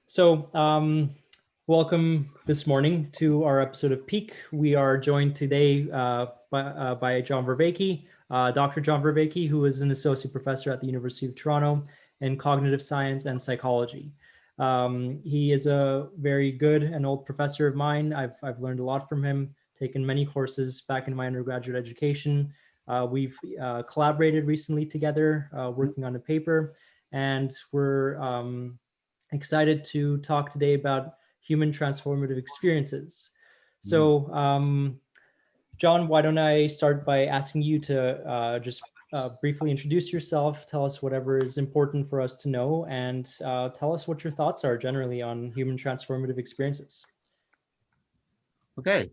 So, welcome this morning to our episode of Peak. We are joined today by John Vervaeke, Dr. John Vervaeke, who is an associate professor at the University of Toronto in cognitive science and psychology. He is a very good and old professor of mine. I've learned a lot from him, taken many courses back in my undergraduate education. We've collaborated recently together, working on a paper, and we're excited to talk today about human transformative experiences. So, John, why don't I start by asking you to just briefly introduce yourself, tell us whatever is important for us to know, and tell us what your thoughts are generally on human transformative experiences. Okay,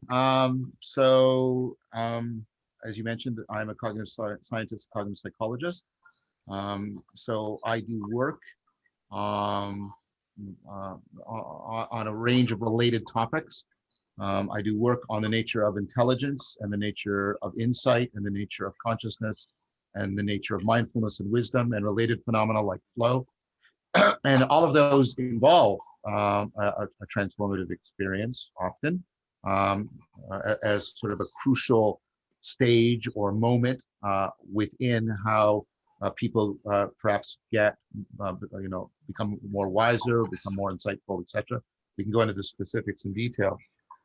as you mentioned, I'm a cognitive scientist, cognitive psychologist. So I do work on a range of related topics. I do work on the nature of intelligence and the nature of insight and the nature of consciousness and the nature of mindfulness and wisdom and related phenomena like flow. And all of those involve a transformative experience often as sort of a crucial stage or moment within how people perhaps get, become more wiser, become more insightful, etc. We can go into the specifics in detail.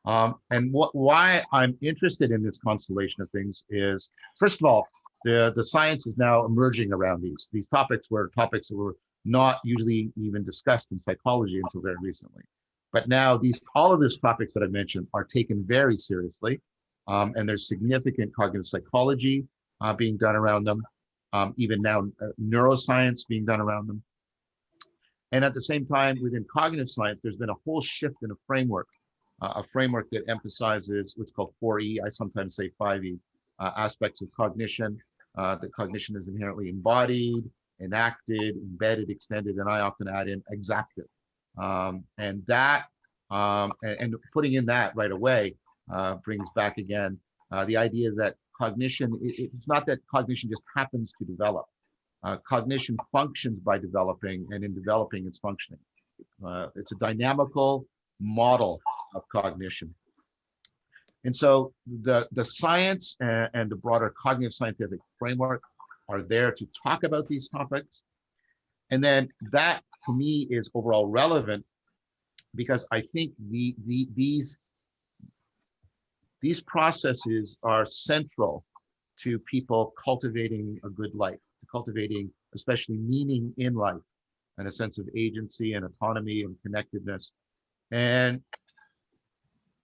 And why I'm interested in this constellation of things is, first of all, the science is now emerging around these topics were topics that were not usually even discussed in psychology until very recently. But now all of these topics that I've mentioned are taken very seriously, and there's significant cognitive psychology being done around them, even now neuroscience being done around them. And at the same time, within cognitive science, there's been a whole shift in a framework that emphasizes what's called 4E, I sometimes say 5E, aspects of cognition, that cognition is inherently embodied, enacted, embedded, extended, and I often add in exacted. And putting in that right away brings back again the idea that cognition, it's not that cognition just happens to develop. Cognition functions by developing, and in developing, it's functioning. It's a dynamical model of cognition. And so the science and the broader cognitive scientific framework are there to talk about these topics. And then that, to me, is overall relevant because I think these processes are central to people cultivating a good life, to cultivating especially meaning in life and a sense of agency and autonomy and connectedness. And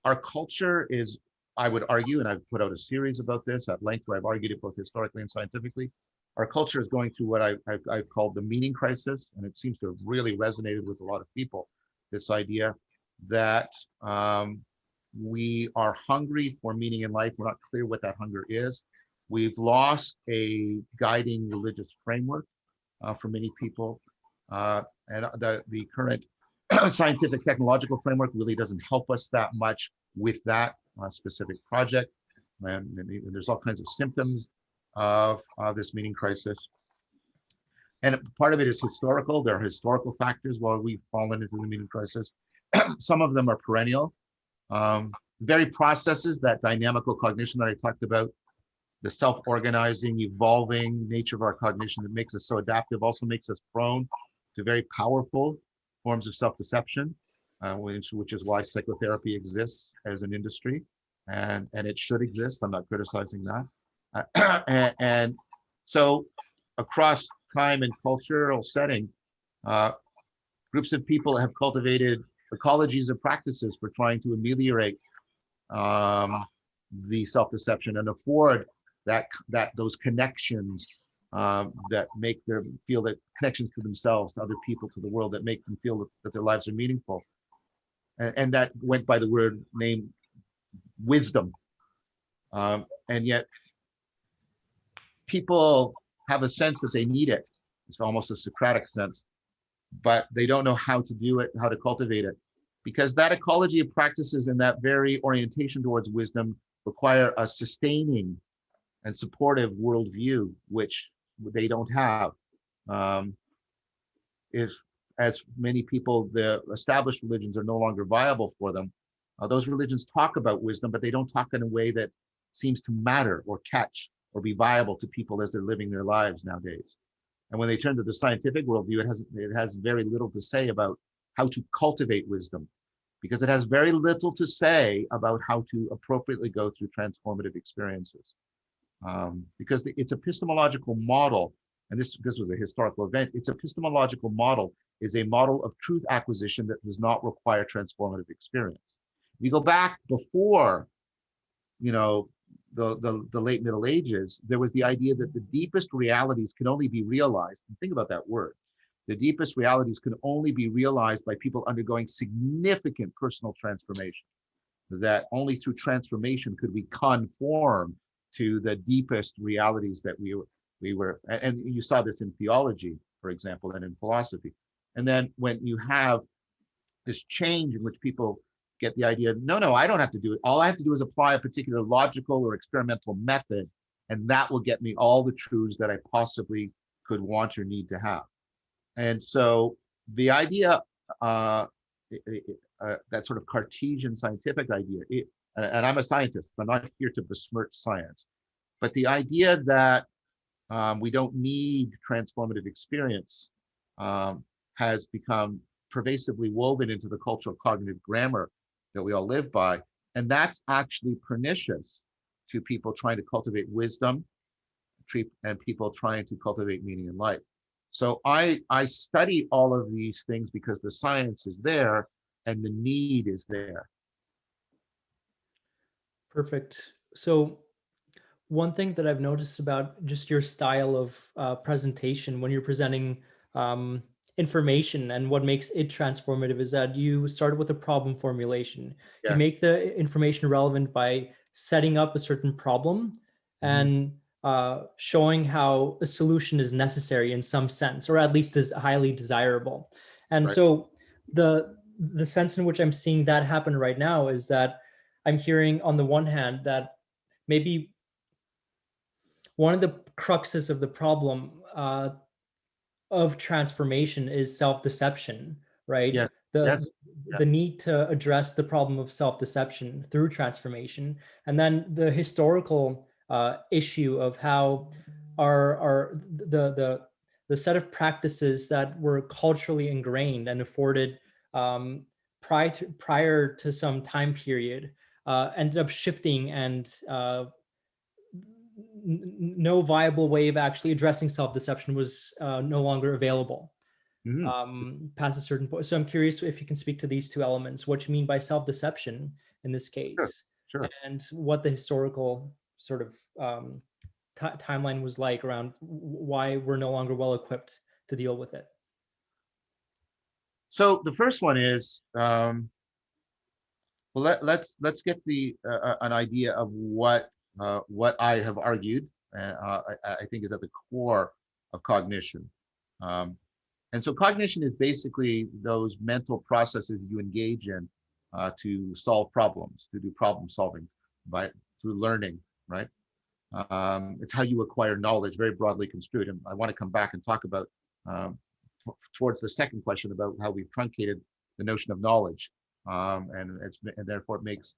our culture is, I would argue, and I've put out a series about this at length where I've argued it both historically and scientifically, our culture is going through what I've called the meaning crisis, and it seems to have really resonated with a lot of people, this idea that we are hungry for meaning in life. We're not clear what that hunger is. We've lost a guiding religious framework for many people, and the current scientific technological framework really doesn't help us that much with that specific project. And there's all kinds of symptoms of this meaning crisis. And part of it is historical. There are historical factors why we've fallen into the meaning crisis. Some of them are perennial. Very processes, that dynamical cognition that I talked about, the self-organizing, evolving nature of our cognition that makes us so adaptive also makes us prone to very powerful forms of self-deception, which is why psychotherapy exists as an industry, and it should exist. I'm not criticizing that. And so across time and cultural setting, groups of people have cultivated ecologies of practices for trying to ameliorate the self-deception and afford those connections that make them feel that connections to themselves, to other people, to the world, that make them feel that their lives are meaningful. And that went by the word named wisdom. And yet people have a sense that they need it. It's almost a Socratic sense, but they don't know how to do it, how to cultivate it, because that ecology of practices and that very orientation towards wisdom require a sustaining and supportive worldview, which they don't have. If as many people, the established religions are no longer viable for them. Those religions talk about wisdom, but they don't talk in a way that seems to matter or catch or be viable to people as they're living their lives nowadays. And when they turn to the scientific worldview, it has very little to say about how to cultivate wisdom, because it has very little to say about how to appropriately go through transformative experiences. Because its epistemological model, and this was a historical event, its epistemological model is a model of truth acquisition that does not require transformative experience. If you go back before, the late Middle Ages, there was the idea that the deepest realities can only be realized, and think about that word, the deepest realities can only be realized by people undergoing significant personal transformation, that only through transformation could we conform to the deepest realities that we were, and you saw this in theology, for example, and in philosophy. And then when you have this change in which people get the idea, no, I don't have to do it. All I have to do is apply a particular logical or experimental method, and that will get me all the truths that I possibly could want or need to have. And so the idea, that sort of Cartesian scientific idea, and I'm a scientist, I'm not here to besmirch science, but the idea that we don't need transformative experience has become pervasively woven into the cultural cognitive grammar that we all live by. And that's actually pernicious to people trying to cultivate wisdom and people trying to cultivate meaning in life. So I study all of these things because the science is there and the need is there. Perfect. So one thing that I've noticed about just your style of presentation when you're presenting information and what makes it transformative is that you start with a problem formulation. Yeah. You make the information relevant by setting up a certain problem and showing how a solution is necessary in some sense, or at least is highly desirable. And Right. so the sense in which I'm seeing that happen right now is that I'm hearing on the one hand that maybe one of the cruxes of the problem of transformation is self-deception, right? Yes. The Yes. Yeah. the need to address the problem of self-deception through transformation, and then the historical issue of how our the set of practices that were culturally ingrained and afforded prior to some time period ended up shifting, and no viable way of actually addressing self-deception was no longer available past a certain point. So I'm curious if you can speak to these two elements, what you mean by self-deception in this case, Sure. and what the historical sort of timeline was like around why we're no longer well equipped to deal with it. So the first one is, well, let's get an idea of what I have argued. I think is at the core of cognition. And so cognition is basically those mental processes you engage in to solve problems, to do problem solving through learning, right? It's how you acquire knowledge, very broadly construed. And I want to come back and talk about towards the second question about how we've truncated the notion of knowledge, and therefore it makes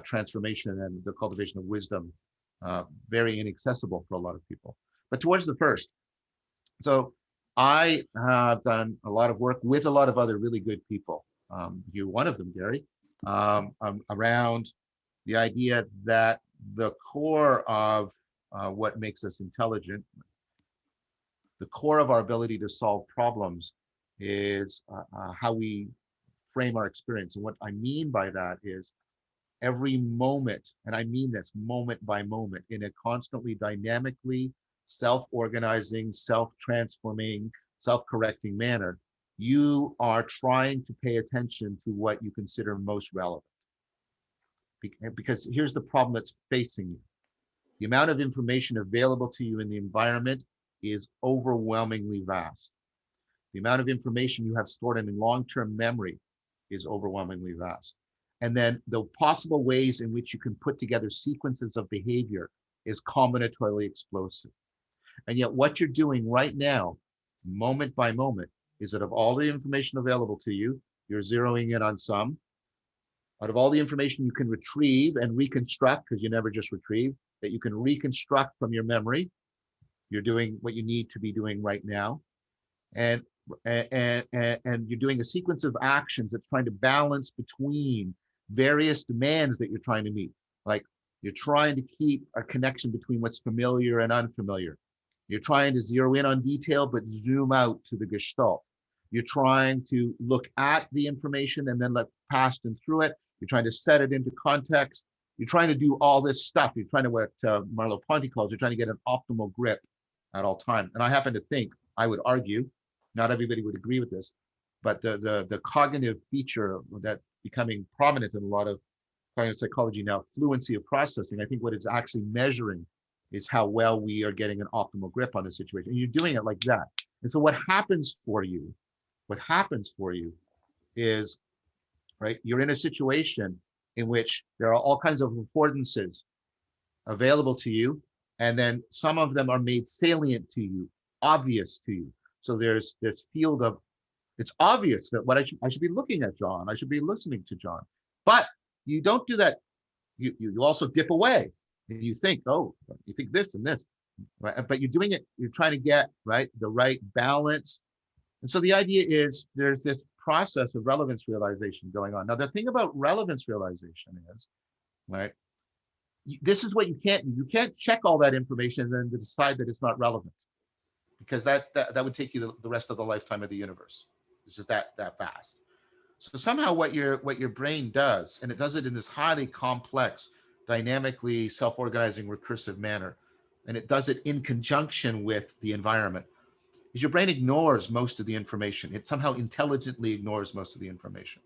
transformation and the cultivation of wisdom very inaccessible for a lot of people. But towards the first, so I have done a lot of work with a lot of other really good people. You're one of them, Gary, around the idea that the core of what makes us intelligent, the core of our ability to solve problems is how we frame our experience. And what I mean by that is every moment, and I mean this moment by moment, in a constantly dynamically self-organizing, self-transforming, self-correcting manner, you are trying to pay attention to what you consider most relevant. Because here's the problem that's facing you. The amount of information available to you in the environment is overwhelmingly vast. The amount of information you have stored in long-term memory is overwhelmingly vast. And then the possible ways in which you can put together sequences of behavior is combinatorially explosive. And yet what you're doing right now, moment by moment, is that of all the information available to you, you're zeroing in on some. Out of all the information you can retrieve and reconstruct, because you never just retrieve, that you can reconstruct from your memory, you're doing what you need to be doing right now. And you're doing a sequence of actions that's trying to balance between various demands that you're trying to meet. Like you're trying to keep a connection between what's familiar and unfamiliar. You're trying to zero in on detail, but zoom out to the gestalt. You're trying to look at the information and then look past and through it. You're trying to set it into context. You're trying to do all this stuff. You're trying to, what Merleau-Ponty calls, you're trying to get an optimal grip at all times. And I happen to think, I would argue, not everybody would agree with this, but the cognitive feature that becoming prominent in a lot of cognitive psychology now, fluency of processing, I think what it's actually measuring is how well we are getting an optimal grip on the situation. And you're doing it like that. And so what happens for you is, right, you're in a situation in which there are all kinds of affordances available to you, and then some of them are made salient to you, obvious to you. So there's this field of, it's obvious that what I should be looking at John, I should be listening to John, but you don't do that. You also dip away and you think, oh, you think this and this, right? But you're doing it, you're trying to get, right, the right balance. And so the idea is there's this process of relevance realization going on. Now, the thing about relevance realization is, right, this is what you can't check all that information and then decide that it's not relevant, because that would take you the rest of the lifetime of the universe. It's just that fast. So somehow what your brain does, and it does it in this highly complex, dynamically self-organizing, recursive manner, and it does it in conjunction with the environment, is your brain ignores most of the information. It somehow intelligently ignores most of the information.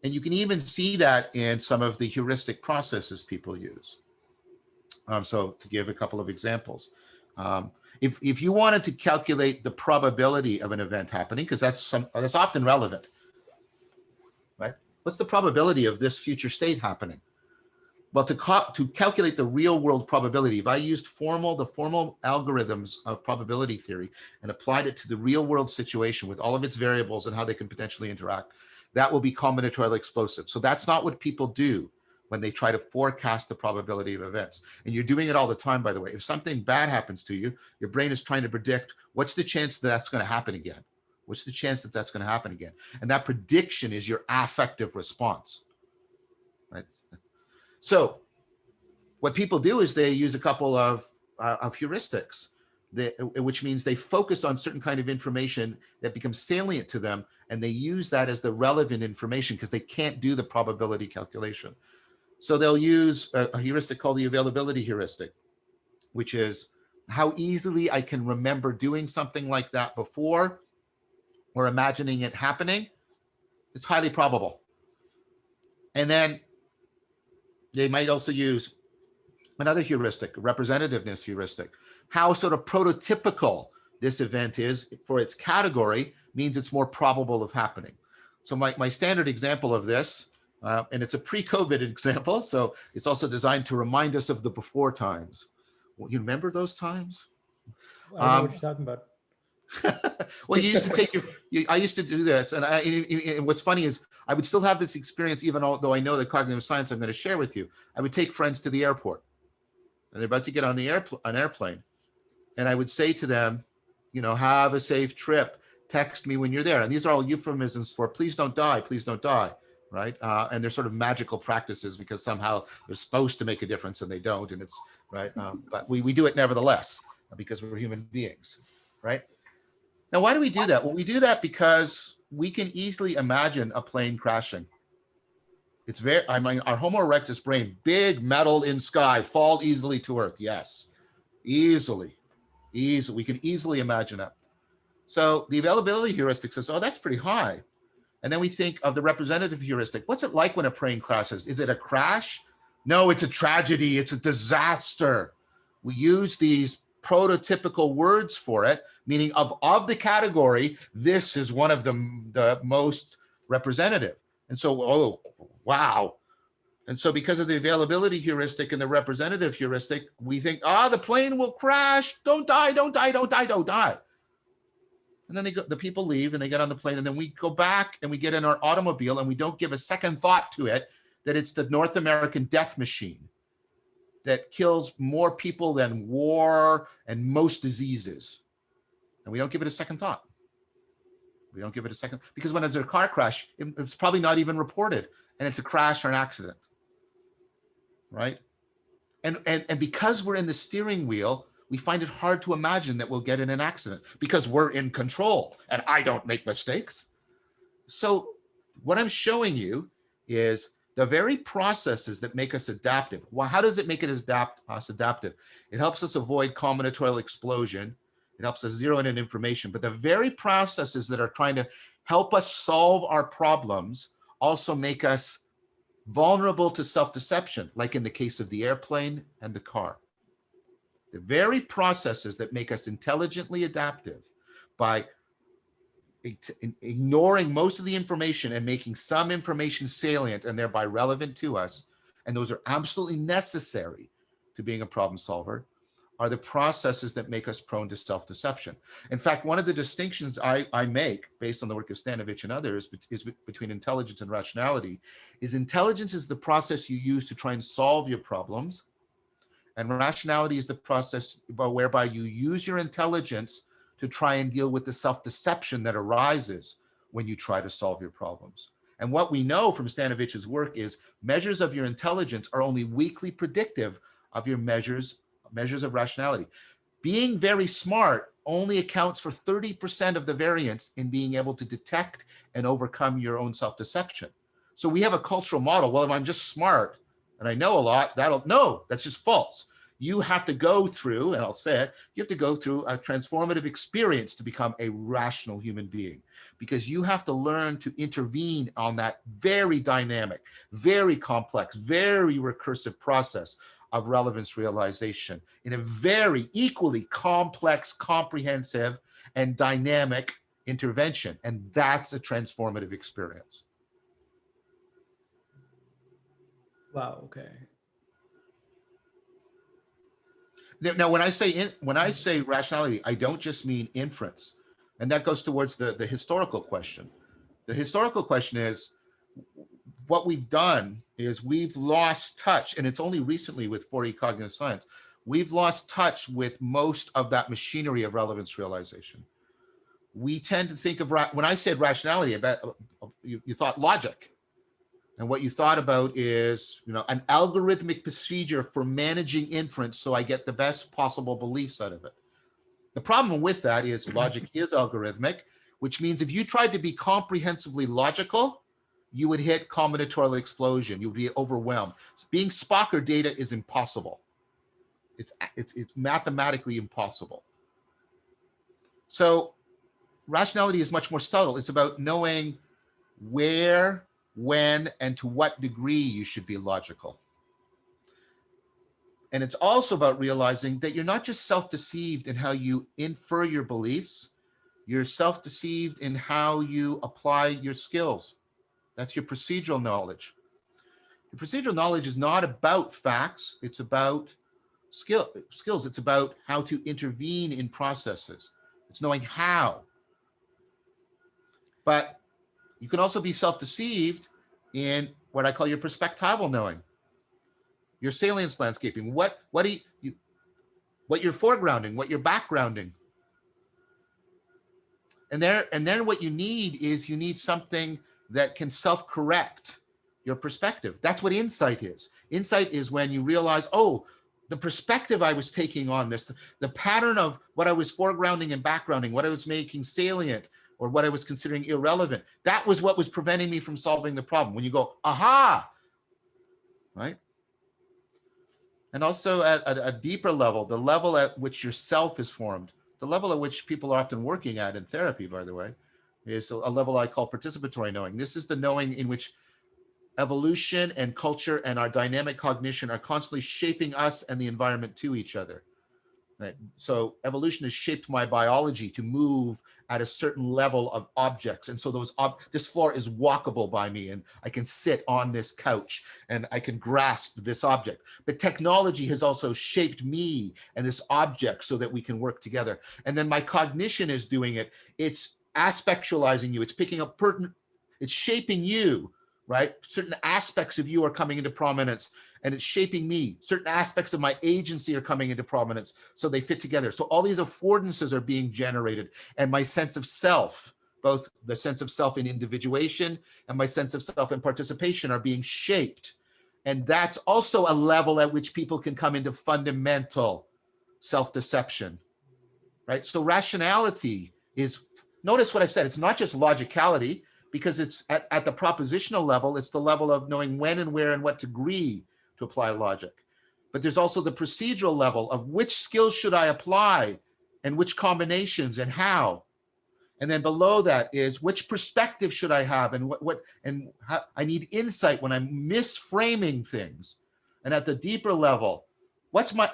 And you can even see that in some of the heuristic processes people use. So to give a couple of examples, if you wanted to calculate the probability of an event happening, because that's often relevant, right? What's the probability of this future state happening? Well, to calculate the real world probability, if I used the formal algorithms of probability theory and applied it to the real world situation with all of its variables and how they can potentially interact, that will be combinatorially explosive. So that's not what people do when they try to forecast the probability of events. And you're doing it all the time, by the way. If something bad happens to you, your brain is trying to predict what's the chance that that's going to happen again? What's the chance that that's going to happen again? And that prediction is your affective response, right? So what people do is they use a couple of heuristics, which means they focus on certain kind of information that becomes salient to them, and they use that as the relevant information because they can't do the probability calculation. So they'll use a heuristic called the availability heuristic, which is how easily I can remember doing something like that before or imagining it happening. It's highly probable. And then they might also use another heuristic, a representativeness heuristic. How sort of prototypical this event is for its category means it's more probable of happening. So my standard example of this, and it's a pre-COVID example, so it's also designed to remind us of the before times. Well, you remember those times? I don't know what you're talking about. Well, you used to take I used to do this, and what's funny is I would still have this experience, even though I know the cognitive science I'm going to share with you. I would take friends to the airport, and they're about to get on an airplane, and I would say to them, you know, have a safe trip. Text me when you're there. And these are all euphemisms for please don't die, right? And they're sort of magical practices because somehow they're supposed to make a difference and they don't, and it's right. But we do it nevertheless because we're human beings, right? Now, why do we do that? Well, we do that because we can easily imagine a plane crashing. It's our Homo erectus brain, big metal in sky, fall easily to earth. Yes, easily. We can easily imagine that. So the availability heuristic says, oh, that's pretty high. And then we think of the representative heuristic. What's it like when a plane crashes? Is it a crash? No, it's a tragedy. It's a disaster. We use these prototypical words for it, meaning of the category, this is one of the most representative. And so, oh, wow. And so because of the availability heuristic and the representative heuristic, we think, the plane will crash. Don't die, don't die, don't die, don't die. And then the people leave and they get on the plane, and then we go back and we get in our automobile and we don't give a second thought to it that it's the North American death machine that kills more people than war and most diseases. And we don't give it a second thought. We don't give it a second, because when it's a car crash, it's probably not even reported, and it's a crash or an accident, right? And because we're in the steering wheel, we find it hard to imagine that we'll get in an accident because we're in control and I don't make mistakes. So what I'm showing you is the very processes that make us adaptive. Well, how does it make us adaptive? It helps us avoid combinatorial explosion. It helps us zero in on information. But the very processes that are trying to help us solve our problems also make us vulnerable to self-deception, like in the case of the airplane and the car. The very processes that make us intelligently adaptive by ignoring most of the information and making some information salient and thereby relevant to us, and those are absolutely necessary to being a problem solver, are the processes that make us prone to self-deception. In fact, one of the distinctions I make based on the work of Stanovich and others is between intelligence and rationality. Is intelligence is the process you use to try and solve your problems, and rationality is the process whereby you use your intelligence to try and deal with the self-deception that arises when you try to solve your problems. And what we know from Stanovich's work is measures of your intelligence are only weakly predictive of your measures of rationality. Being very smart only accounts for 30% of the variance in being able to detect and overcome your own self-deception. So we have a cultural model. Well, if I'm just smart and I know a lot, no, that's just false. You have to go through, and I'll say it, you have to go through a transformative experience to become a rational human being, because you have to learn to intervene on that very dynamic, very complex, very recursive process of relevance realization in a very equally complex, comprehensive, and dynamic intervention. And that's a transformative experience. Wow, okay. Now, when I say rationality, I don't just mean inference, and that goes towards the historical question. The historical question is, what we've done is we've lost touch, and it's only recently with 4E cognitive science, we've lost touch with most of that machinery of relevance realization. We tend to think of, when I said rationality, about you thought logic. And what you thought about is, an algorithmic procedure for managing inference so I get the best possible beliefs out of it. The problem with that is logic is algorithmic, which means if you tried to be comprehensively logical, you would hit combinatorial explosion. You would be overwhelmed. Being Spock or data is impossible. It's mathematically impossible. So rationality is much more subtle. It's about knowing where, when, and to what degree you should be logical. And it's also about realizing that you're not just self-deceived in how you infer your beliefs, you're self-deceived in how you apply your skills. That's your procedural knowledge. Your procedural knowledge is not about facts, it's about skills. It's about how to intervene in processes. It's knowing how. But you can also be self-deceived in what I call your perspectival knowing, your salience landscaping, what you're foregrounding, what you're backgrounding. And then what you need is something that can self-correct your perspective. That's what insight is. Insight is when you realize, oh, the perspective I was taking on this, the pattern of what I was foregrounding and backgrounding, what I was making salient, or what I was considering irrelevant, that was what was preventing me from solving the problem. When you go, aha, right? And also at a deeper level, the level at which your self is formed, the level at which people are often working at in therapy, by the way, is a level I call participatory knowing. This is the knowing in which evolution and culture and our dynamic cognition are constantly shaping us and the environment to each other. Right? So evolution has shaped my biology to move at a certain level of objects. And so this floor is walkable by me, and I can sit on this couch and I can grasp this object. But technology has also shaped me and this object so that we can work together. And then my cognition is doing it. It's aspectualizing you. It's picking up pertinent, it's shaping you, right? Certain aspects of you are coming into prominence, and it's shaping me. Certain aspects of my agency are coming into prominence, so they fit together. So all these affordances are being generated, and my sense of self, both the sense of self in individuation and my sense of self in participation, are being shaped. And that's also a level at which people can come into fundamental self-deception, right? So rationality is, notice what I've said, it's not just logicality, because it's at the propositional level, it's the level of knowing when and where and what degree to apply logic. But there's also the procedural level of which skills should I apply and which combinations and how. And then below that is which perspective should I have and how I need insight when I'm misframing things. And at the deeper level,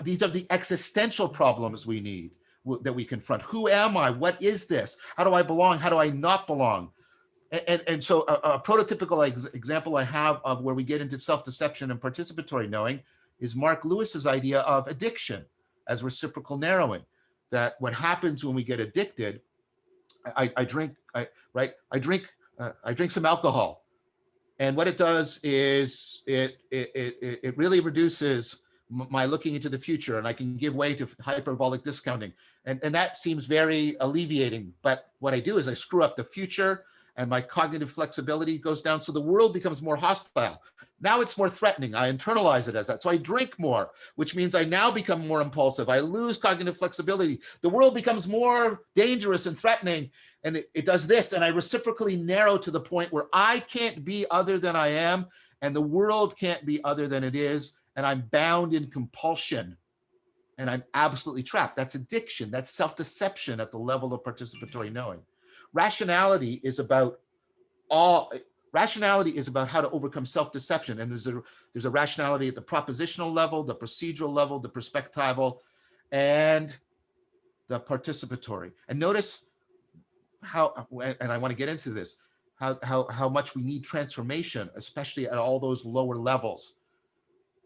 these are the existential problems we need, that we confront. Who am I? What is this? How do I belong? How do I not belong? And so a prototypical example I have of where we get into self-deception and participatory knowing is Mark Lewis's idea of addiction as reciprocal narrowing. That what happens when we get addicted, I drink some alcohol, and what it does is it really reduces my looking into the future, and I can give way to hyperbolic discounting, and that seems very alleviating. But what I do is I screw up the future, and my cognitive flexibility goes down, so the world becomes more hostile. Now it's more threatening. I internalize it as that. So I drink more, which means I now become more impulsive. I lose cognitive flexibility. The world becomes more dangerous and threatening, and it does this, and I reciprocally narrow to the point where I can't be other than I am, and the world can't be other than it is, and I'm bound in compulsion, and I'm absolutely trapped. That's addiction. That's self-deception at the level of participatory knowing. Rationality is about how to overcome self-deception. And there's a rationality at the propositional level, the procedural level, the perspectival, and the participatory. And notice how, and I want to get into this, how much we need transformation, especially at all those lower levels.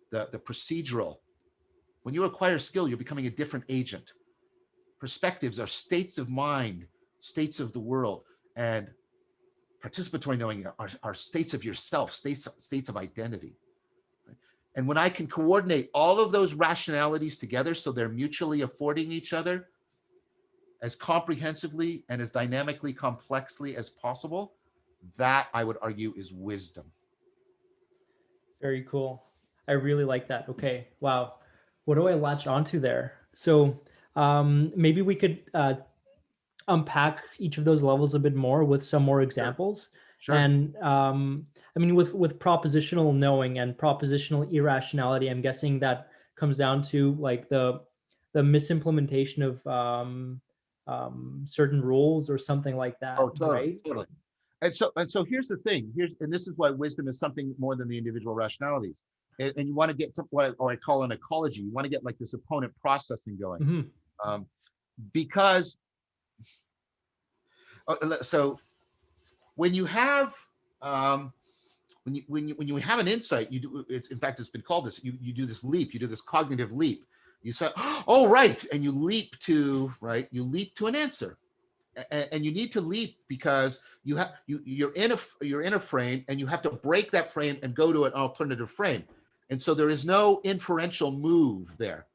The procedural. When you acquire skill, you're becoming a different agent. Perspectives are states of mind, states of the world, and participatory knowing are states of yourself, states of identity. And when I can coordinate all of those rationalities together so they're mutually affording each other as comprehensively and as dynamically complexly as possible, that I would argue is wisdom. Very cool. I really like that. Okay. Wow. What do I latch onto there? So maybe we could unpack each of those levels a bit more with some more examples. Sure. And I mean, with propositional knowing and propositional irrationality, I'm guessing that comes down to like the misimplementation of certain rules or something like that. Oh, totally, right? totally. And so here's the thing. And this is why wisdom is something more than the individual rationalities. And you want to get what I call an ecology. You want to get like this opponent processing going. Mm-hmm. Because so when you have when you have an insight, you do, it's, in fact, it's been called this, you do this leap, you do this cognitive leap. You say, oh, right. And you leap to, an answer. And you need to leap because you're in a frame, and you have to break that frame and go to an alternative frame. And so there is no inferential move there,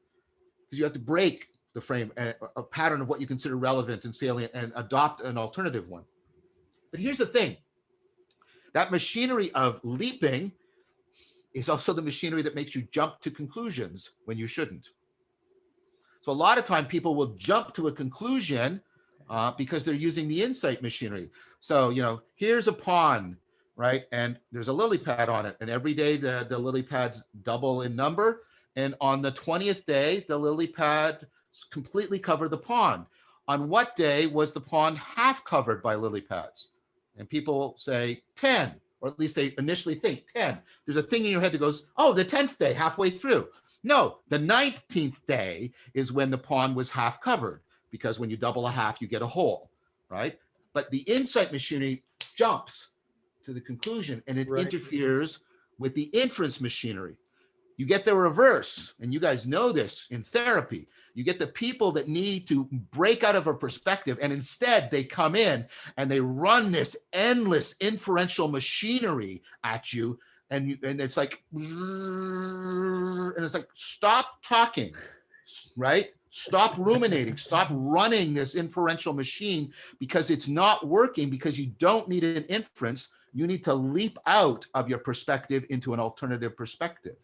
because you have to break the frame, a pattern of what you consider relevant and salient, and adopt an alternative one. But here's the thing. That machinery of leaping is also the machinery that makes you jump to conclusions when you shouldn't. So a lot of time people will jump to a conclusion because they're using the insight machinery. So, here's a pond, right? And there's a lily pad on it. And every day the lily pads double in number. And on the 20th day, the lily pad completely covered the pond. On what day was the pond half covered by lily pads? And people say 10, or at least they initially think 10. There's a thing in your head that goes, oh, the 10th day, halfway through. No, the 19th day is when the pond was half covered, because when you double a half, you get a whole, right? But the insight machinery jumps to the conclusion, and it interferes with the inference machinery. You get the reverse, and you guys know this in therapy. You get the people that need to break out of a perspective, and instead they come in and they run this endless inferential machinery at you, and it's like, stop talking, right? Stop ruminating, stop running this inferential machine, because it's not working, because you don't need an inference. You need to leap out of your perspective into an alternative perspective.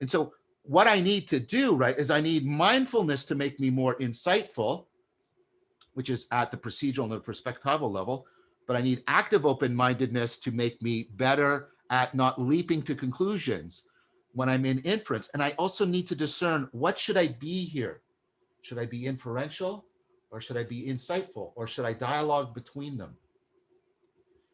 And so what I need to do, right, is I need mindfulness to make me more insightful, which is at the procedural and the perspectival level, but I need active open-mindedness to make me better at not leaping to conclusions when I'm in inference. And I also need to discern, what should I be here? Should I be inferential, or should I be insightful, or should I dialogue between them?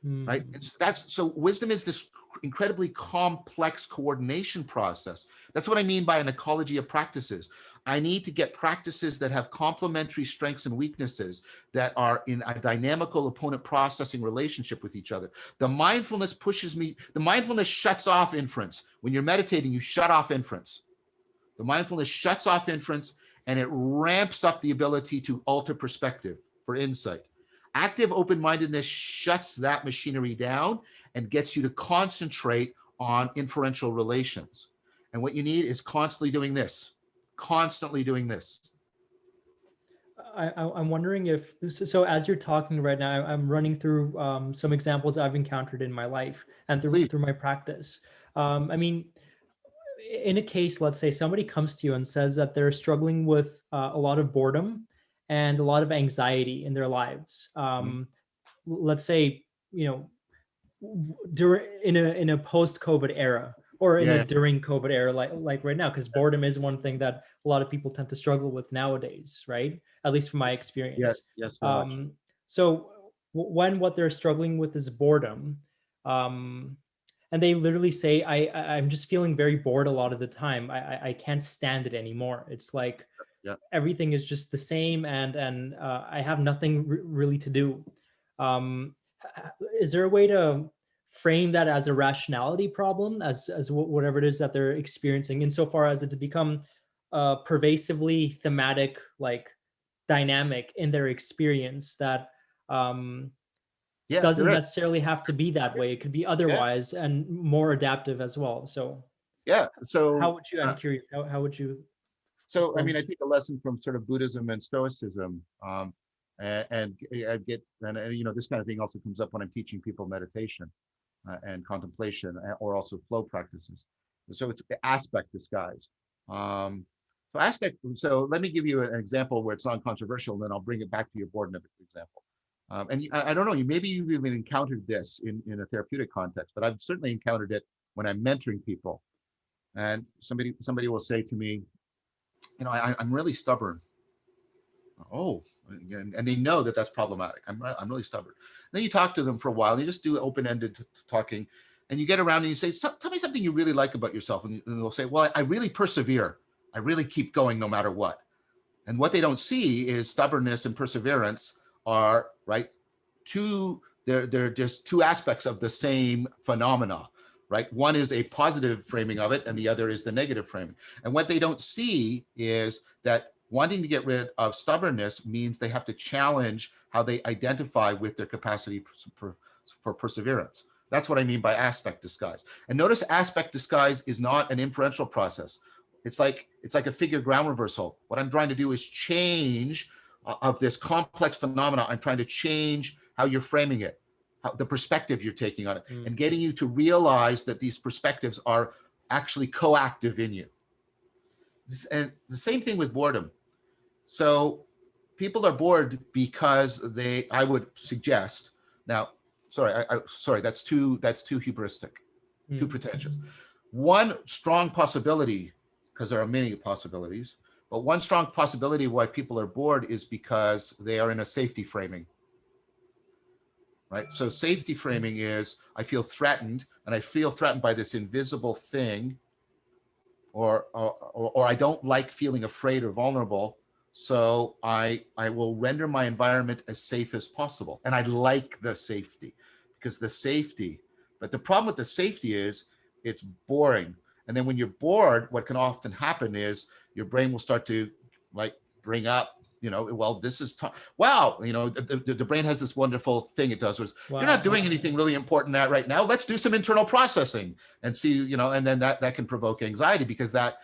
Right? So wisdom is this incredibly complex coordination process. That's what I mean by an ecology of practices. I need to get practices that have complementary strengths and weaknesses, that are in a dynamical opponent processing relationship with each other. The mindfulness pushes me, the mindfulness shuts off inference. When you're meditating, you shut off inference. The mindfulness shuts off inference, and it ramps up the ability to alter perspective for insight. Active open-mindedness shuts that machinery down and gets you to concentrate on inferential relations. And what you need is constantly doing this, constantly doing this. I'm wondering if, so as you're talking right now, I'm running through some examples I've encountered in my life and through my practice. I mean, in a case, let's say somebody comes to you and says that they're struggling with a lot of boredom and a lot of anxiety in their lives. Let's say, you know, in a post-COVID era, or in a during COVID era, like right now, because boredom is one thing that a lot of people tend to struggle with nowadays, right? At least from my experience. Yes. So when what they're struggling with is boredom, and they literally say, I'm just feeling very bored a lot of the time. I can't stand it anymore. It's like everything is just the same, and I have nothing really to do. Is there a way to frame that as a rationality problem, as whatever it is that they're experiencing, insofar as it's become pervasively thematic, like dynamic in their experience, that doesn't necessarily have to be that way. It could be otherwise and more adaptive as well. So so how would you, I'm curious, how would you? So I mean, I take a lesson from sort of Buddhism and Stoicism, and I get, and you know, this kind of thing also comes up when I'm teaching people meditation and contemplation, or also flow practices. So it's aspect disguise. So let me give you an example where it's non-controversial, and then I'll bring it back to your board example. And I don't know, maybe you've even encountered this in a therapeutic context, but I've certainly encountered it when I'm mentoring people. And somebody will say to me, you know, I'm really stubborn. Oh, and they know that that's problematic. I'm really stubborn. Then you talk to them for a while, and you just do open-ended talking, and you get around and you say, tell me something you really like about yourself. And they'll say, well, I really persevere. I really keep going no matter what. And what they don't see is stubbornness and perseverance are, right, they're just two aspects of the same phenomena, right? One is a positive framing of it, and the other is the negative framing. And what they don't see is that wanting to get rid of stubbornness means they have to challenge how they identify with their capacity for perseverance. That's what I mean by aspect disguise. And notice aspect disguise is not an inferential process. It's like a figure ground reversal. What I'm trying to do is change of this complex phenomena. I'm trying to change how you're framing it, the perspective you're taking on it, and getting you to realize that these perspectives are actually coactive in you. And the same thing with boredom. So people are bored because I would suggest, now, sorry, that's too hubristic, too pretentious. One strong possibility, because there are many possibilities, but one strong possibility why people are bored is because they are in a safety framing. Right? So safety framing is, I feel threatened, and I feel threatened by this invisible thing, or I don't like feeling afraid or vulnerable. So I will render my environment as safe as possible. And I like the safety because the safety, but the problem with the safety is it's boring. And then when you're bored, what can often happen is your brain will start to like bring up, well, this is wow, the brain has this wonderful thing it does, was Wow. you're not doing anything really important right now. Let's do some internal processing and see, and then that can provoke anxiety because that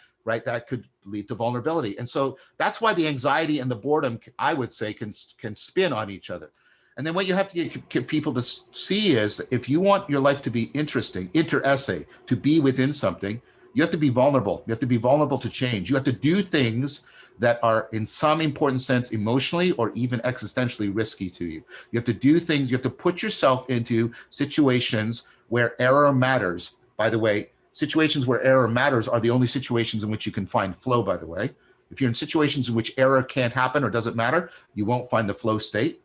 could lead to vulnerability. And so that's why the anxiety and the boredom, I would say, can spin on each other. And then what you have to get people to see is, if you want your life to be interesting, inter-essay, to be within something, you have to be vulnerable. You have to be vulnerable to change. You have to do things that are in some important sense emotionally or even existentially risky to you. You have to do things, you have to put yourself into situations where error matters. By the way, situations where error matters are the only situations in which you can find flow, by the way. If you're in situations in which error can't happen or doesn't matter, you won't find the flow state.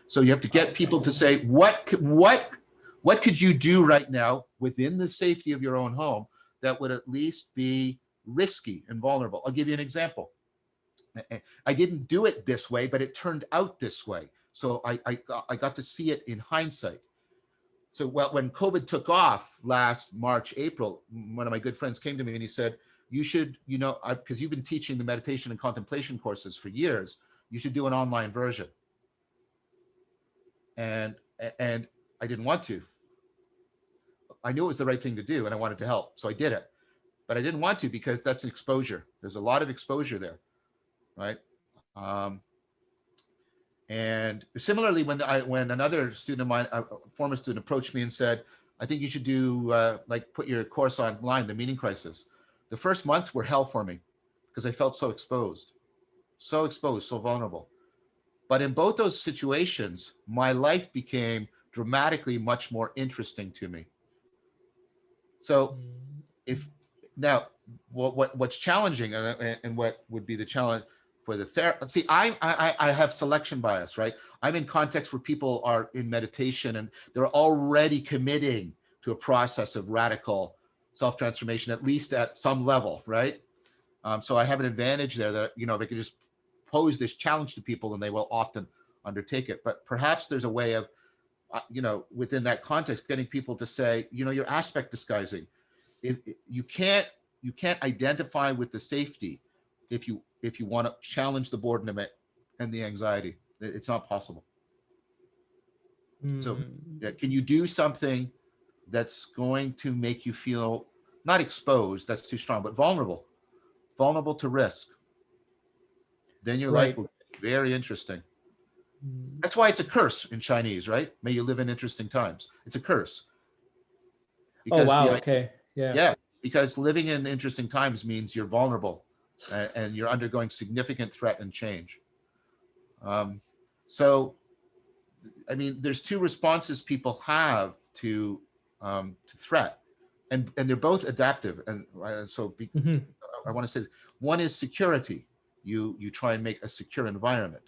So you have to get people to say, what could you do right now within the safety of your own home that would at least be risky and vulnerable? I'll give you an example. I didn't do it this way, but it turned out this way. So I got to see it in hindsight. So when COVID took off last March, April, one of my good friends came to me and he said, you should, because you've been teaching the meditation and contemplation courses for years, you should do an online version. And I didn't want to. I knew it was the right thing to do and I wanted to help. So I did it. But I didn't want to because that's exposure. There's a lot of exposure there, right? And similarly, when another student of mine, a former student, approached me and said, I think you should do, put your course online, The Meaning Crisis. The first months were hell for me because I felt so exposed, so vulnerable. But in both those situations, my life became dramatically much more interesting to me. So what's challenging and what would be the challenge for the therapist? See, I have selection bias, right? I'm in contexts where people are in meditation and they're already committing to a process of radical self-transformation, at least at some level, right? So I have an advantage there that, they can just pose this challenge to people and they will often undertake it. But perhaps there's a way of, within that context, getting people to say, you're aspect disguising. You can't identify with the safety if you want to challenge the boredom and the anxiety. It's not possible. So can you do something that's going to make you feel not exposed, that's too strong, but vulnerable to risk? Then your life will be very interesting. That's why it's a curse in Chinese, right? May you live in interesting times. It's a curse. Because okay. Yeah, because living in interesting times means you're vulnerable and you're undergoing significant threat and change. So, I mean, there's two responses people have to threat, and they're both adaptive. And so I want to say one is security. You try and make a secure environment.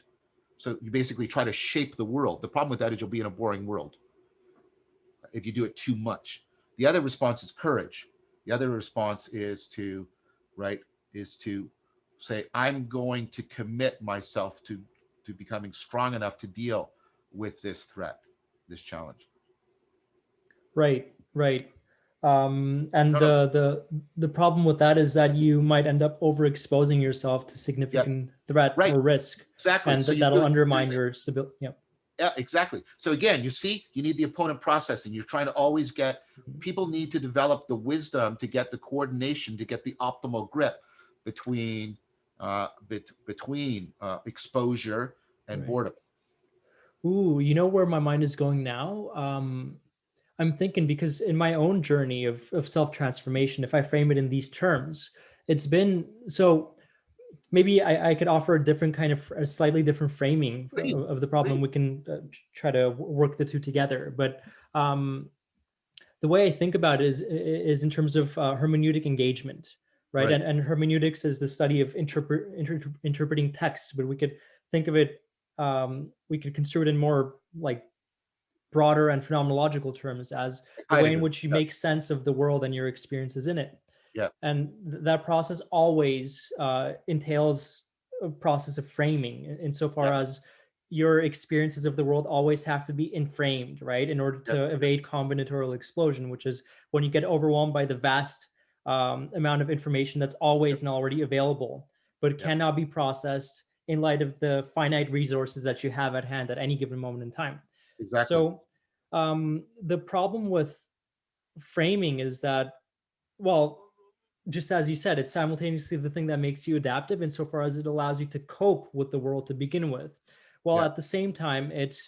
So you basically try to shape the world. The problem with that is you'll be in a boring world if you do it too much. The other response is courage. The other response is to say, I'm going to commit myself to becoming strong enough to deal with this threat, this challenge. Right. And the problem with that is that you might end up overexposing yourself to significant threat or risk. Exactly. And so that'll undermine your stability. Yeah, exactly. So again, you see, you need the opponent processing. You're trying to always get, people need to develop the wisdom to get the coordination, to get the optimal grip between exposure and boredom. Ooh, you know where my mind is going now? I'm thinking, because in my own journey of self-transformation, if I frame it in these terms, it's been, so maybe I could offer a different kind of, a slightly different framing of the problem. We can try to work the two together. But the way I think about it is in terms of hermeneutic engagement, right? And hermeneutics is the study of interpreting texts, but we could think of it, we could construe it in more like broader and phenomenological terms as the way in which you make sense of the world and your experiences in it. Yeah. And that process always entails a process of framing, insofar Yeah. as your experiences of the world always have to be inframed, right, in order Yeah. to evade combinatorial explosion, which is when you get overwhelmed by the vast amount of information that's always and already available, but Yeah. cannot be processed in light of the finite resources that you have at hand at any given moment in time. Exactly. So the problem with framing is that, well, just as you said, it's simultaneously the thing that makes you adaptive insofar as it allows you to cope with the world to begin with, while Yeah. at the same time it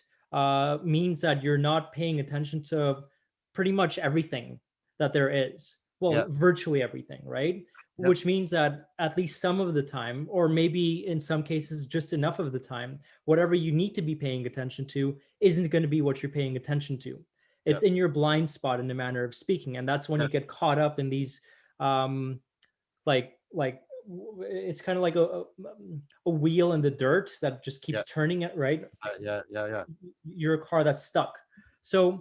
means that you're not paying attention to pretty much everything that there is. Yeah. Well, virtually everything, right? Yeah. Which means that at least some of the time, or maybe in some cases just enough of the time, whatever you need to be paying attention to isn't going to be what you're paying attention to. Yeah. It's in your blind spot, in a manner of speaking, and that's when Yeah. you get caught up in these like it's kind of like a wheel in the dirt that just Yeah. keeps turning it, right? Yeah. Yeah. Yeah. You're a car that's stuck. So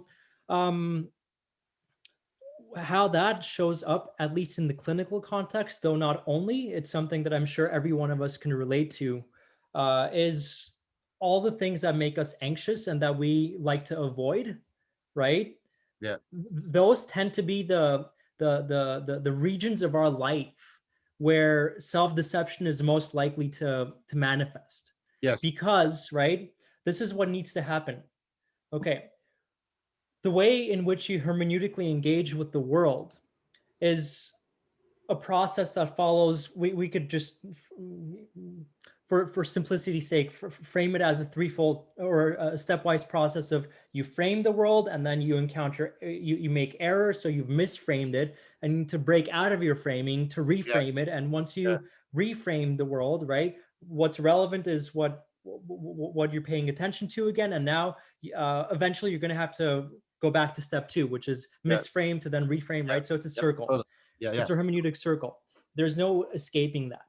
how that shows up, at least in the clinical context, though not only, it's something that I'm sure every one of us can relate to, is all the things that make us anxious and that we like to avoid, right? Yeah. Those tend to be the regions of our life where self-deception is most likely to manifest. Yes. Because, right, this is what needs to happen. Okay, the way in which you hermeneutically engage with the world is a process that follows, we could just for simplicity's sake frame it as a threefold or a stepwise process of: you frame the world, and then you encounter, you make errors, so you've misframed it, and to break out of your framing to Yeah. reframe it. And once Yeah. you reframe the world, right, what's relevant is what you're paying attention to again. And now eventually you're going to have to go back to step two, which is Yeah. misframe to then reframe, Yeah. right? So it's a Yep. circle. Totally. Yeah. Yeah. It's a hermeneutic circle. There's no escaping that.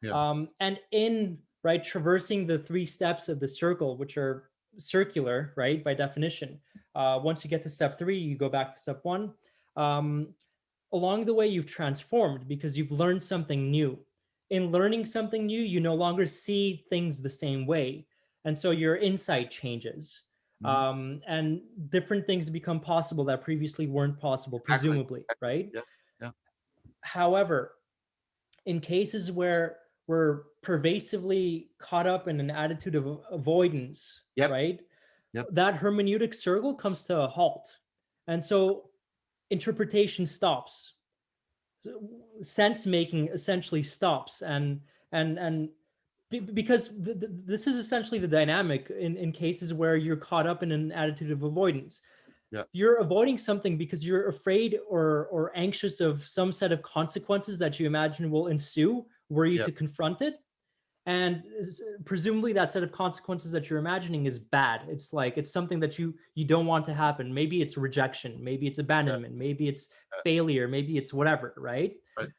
Yeah. And in, right, traversing the three steps of the circle, which are circular, right, by definition, once you get to step three, you go back to step one. Along the way, you've transformed because you've learned something new. In learning something new, you no longer see things the same way. And so your insight changes. Mhm. And different things become possible that previously weren't possible, Exactly. presumably, right? Yeah. Yeah. However, in cases where we're pervasively caught up in an attitude of avoidance, Yep. right, Yep. that hermeneutic circle comes to a halt. And so interpretation stops. Sense making essentially stops. And because this is essentially the dynamic in cases where you're caught up in an attitude of avoidance. Yeah. You're avoiding something because you're afraid or anxious of some set of consequences that you imagine will ensue were you Yeah. to confront it. And presumably that set of consequences that you're imagining is bad. It's like, it's something that you don't want to happen. Maybe it's rejection, maybe it's abandonment, maybe it's failure, maybe it's whatever, right? Right.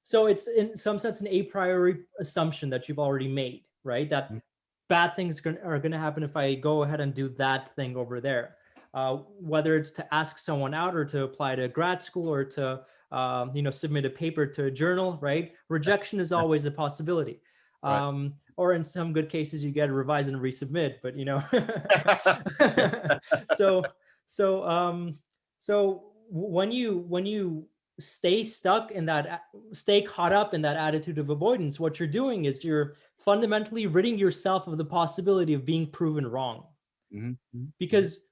So it's in some sense an a priori assumption that you've already made, right? That Mhm. bad things are going to happen if I go ahead and do that thing over there. Whether it's to ask someone out or to apply to grad school or to submit a paper to a journal, right? Rejection is always a possibility. Right. Or in some good cases, you get to revise and resubmit. But so so when you stay stuck in that, stay caught up in that attitude of avoidance, what you're doing is you're fundamentally ridding yourself of the possibility of being proven wrong. Mhm. Mhm. Because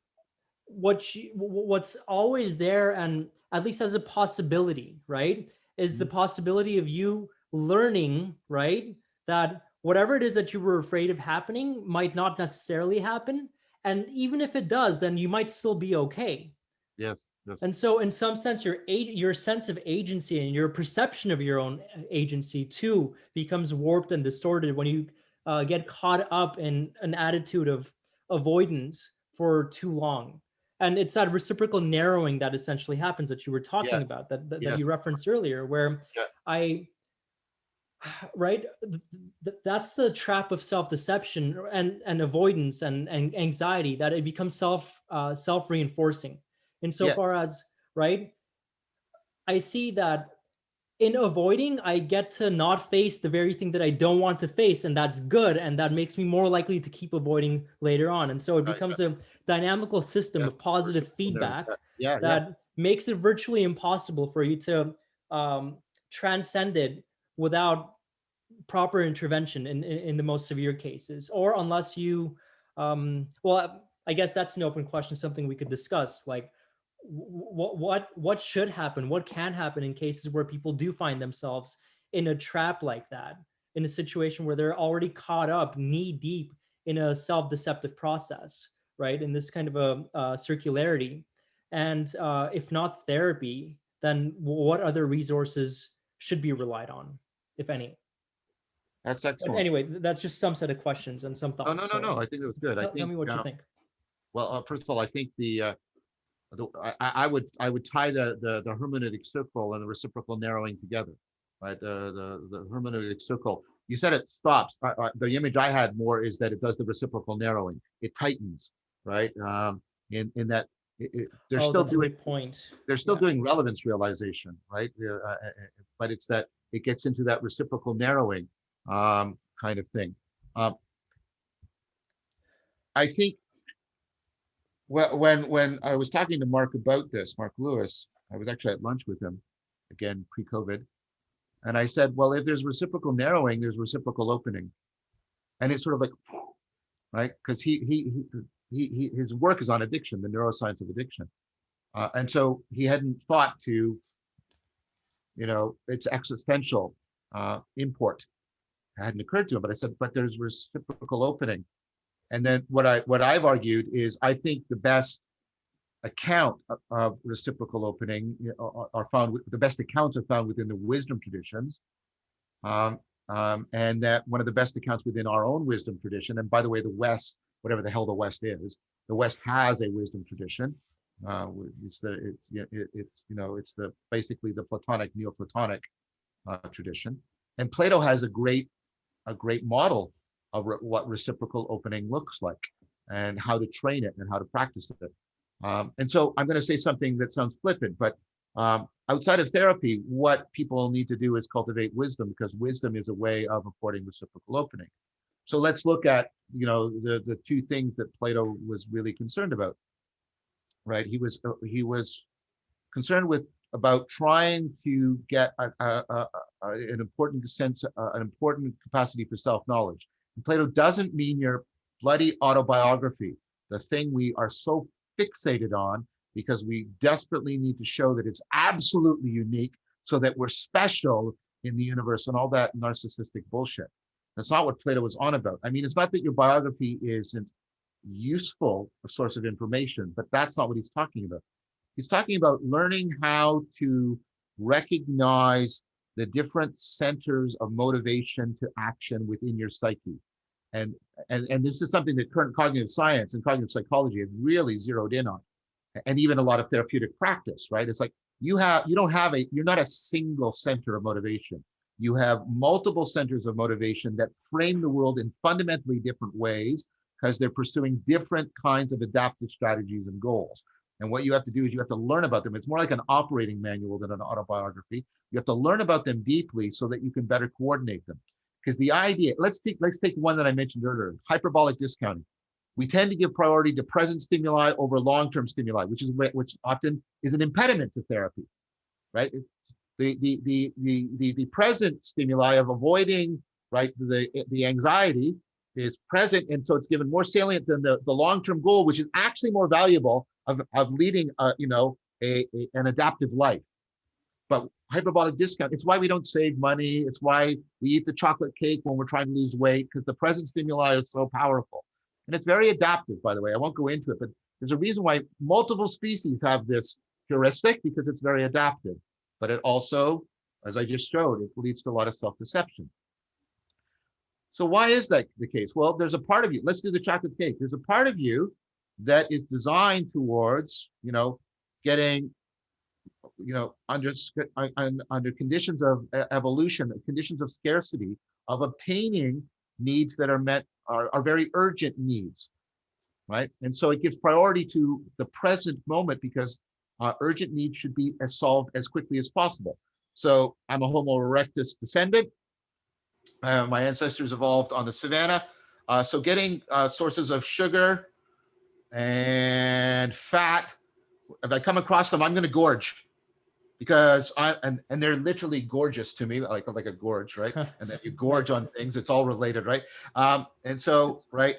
what's always there, and at least as a possibility, right, is the Mhm. possibility of you learning, right, that whatever it is that you were afraid of happening might not necessarily happen. And even if it does, then you might still be okay. Yes. Yes. And so in some sense, your sense of agency and your perception of your own agency too becomes warped and distorted when you get caught up in an attitude of avoidance for too long. And it's that reciprocal narrowing that essentially happens that you were Yeah. talking about, that Yes. you referenced earlier, where Yeah. I right, that's the trap of self-deception and avoidance and anxiety, that it becomes self-reinforcing Yeah. insofar as, right, I see that in avoiding, I get to not face the very thing that I don't want to face, and that's good, and that makes me more likely to keep avoiding later on. And so it Yeah, becomes a dynamical system yeah, of positive reciprocal narrative. feedback Yeah, yeah. that makes it virtually impossible for you to um, transcend it without proper intervention in the most severe cases, or unless you, well, I guess that's an open question, something we could discuss. Like, what should happen? What can happen in cases where people do find themselves in a trap like that, in a situation where they're already caught up knee deep in a self-deceptive process, right? In this kind of a circularity, and if not therapy, then what other resources should be relied on, if any? That's But excellent. anyway, that's just some set of questions and some No, thoughts. no, no, So no. I think it was good. I tell think, me what you think. well, first of all, I think I would tie the hermeneutic circle and the reciprocal narrowing together, right? The hermeneutic circle. You said it stops. The image I had more is that it does the reciprocal narrowing. It tightens, right? In that they're Oh, still that's a doing good point. they're still Yeah. doing relevance realization, right? But it's that it gets into that reciprocal narrowing kind of thing. Um, I think when I was talking to Mark about this, Mark Lewis, I was actually at lunch with him, again pre-COVID, and I said, well, if there's reciprocal narrowing, there's reciprocal opening, and it's sort of like, right, because his work is on addiction, the neuroscience of addiction, and so he hadn't thought to, its existential import hadn't occurred to him. But I said, but there's reciprocal opening, and then what I've argued is I think the best account of reciprocal opening are found. The best accounts are found within the wisdom traditions, and that one of the best accounts within our own wisdom tradition. And by the way, the West, whatever the hell the West is, the West has a wisdom tradition. It's the basically the Platonic, Neoplatonic tradition, and Plato has a great model of what reciprocal opening looks like and how to train it and how to practice it. And so I'm going to say something that sounds flippant, but outside of therapy, what people need to do is cultivate wisdom, because wisdom is a way of affording reciprocal opening. So let's look at, the two things that Plato was really concerned about, right? He was concerned about trying to get an important sense, an important capacity for self-knowledge. And Plato doesn't mean your bloody autobiography, the thing we are so fixated on because we desperately need to show that it's absolutely unique so that we're special in the universe and all that narcissistic bullshit. That's not what Plato was on about. I mean, it's not that your biography isn't useful a source of information, but that's not what he's talking about. He's talking about learning how to recognize the different centers of motivation to action within your psyche. And this is something that current cognitive science and cognitive psychology have really zeroed in on. And even a lot of therapeutic practice, right? It's like you're not a single center of motivation. You have multiple centers of motivation that frame the world in fundamentally different ways because they're pursuing different kinds of adaptive strategies and goals. And what you have to do is you have to learn about them. It's more like an operating manual than an autobiography. You have to learn about them deeply so that you can better coordinate them. Because the idea, let's take one that I mentioned earlier, hyperbolic discounting. We tend to give priority to present stimuli over long-term stimuli, which often is an impediment to therapy, right? The present stimuli of avoiding, right, the anxiety is present, and so it's given more salient than the long-term goal, which is actually more valuable of leading an adaptive life. But hyperbolic discount, it's why we don't save money. It's why we eat the chocolate cake when we're trying to lose weight, because the present stimuli is so powerful. And it's very adaptive, by the way. I won't go into it, but there's a reason why multiple species have this heuristic, because it's very adaptive. But it also, as I just showed, it leads to a lot of self-deception. So why is that the case? Well, there's a part of you, let's do the chocolate cake. There's a part of you that is designed towards, getting, under conditions of evolution, conditions of scarcity, of obtaining needs that are very urgent needs, right? And so it gives priority to the present moment because urgent needs should be solved as quickly as possible. So I'm a Homo erectus descendant. My ancestors evolved on the savannah. So getting sources of sugar and fat, if I come across them, I'm going to gorge, because and they're literally gorgeous to me, like a gorge, right? And then you gorge on things, it's all related, right? And so, right,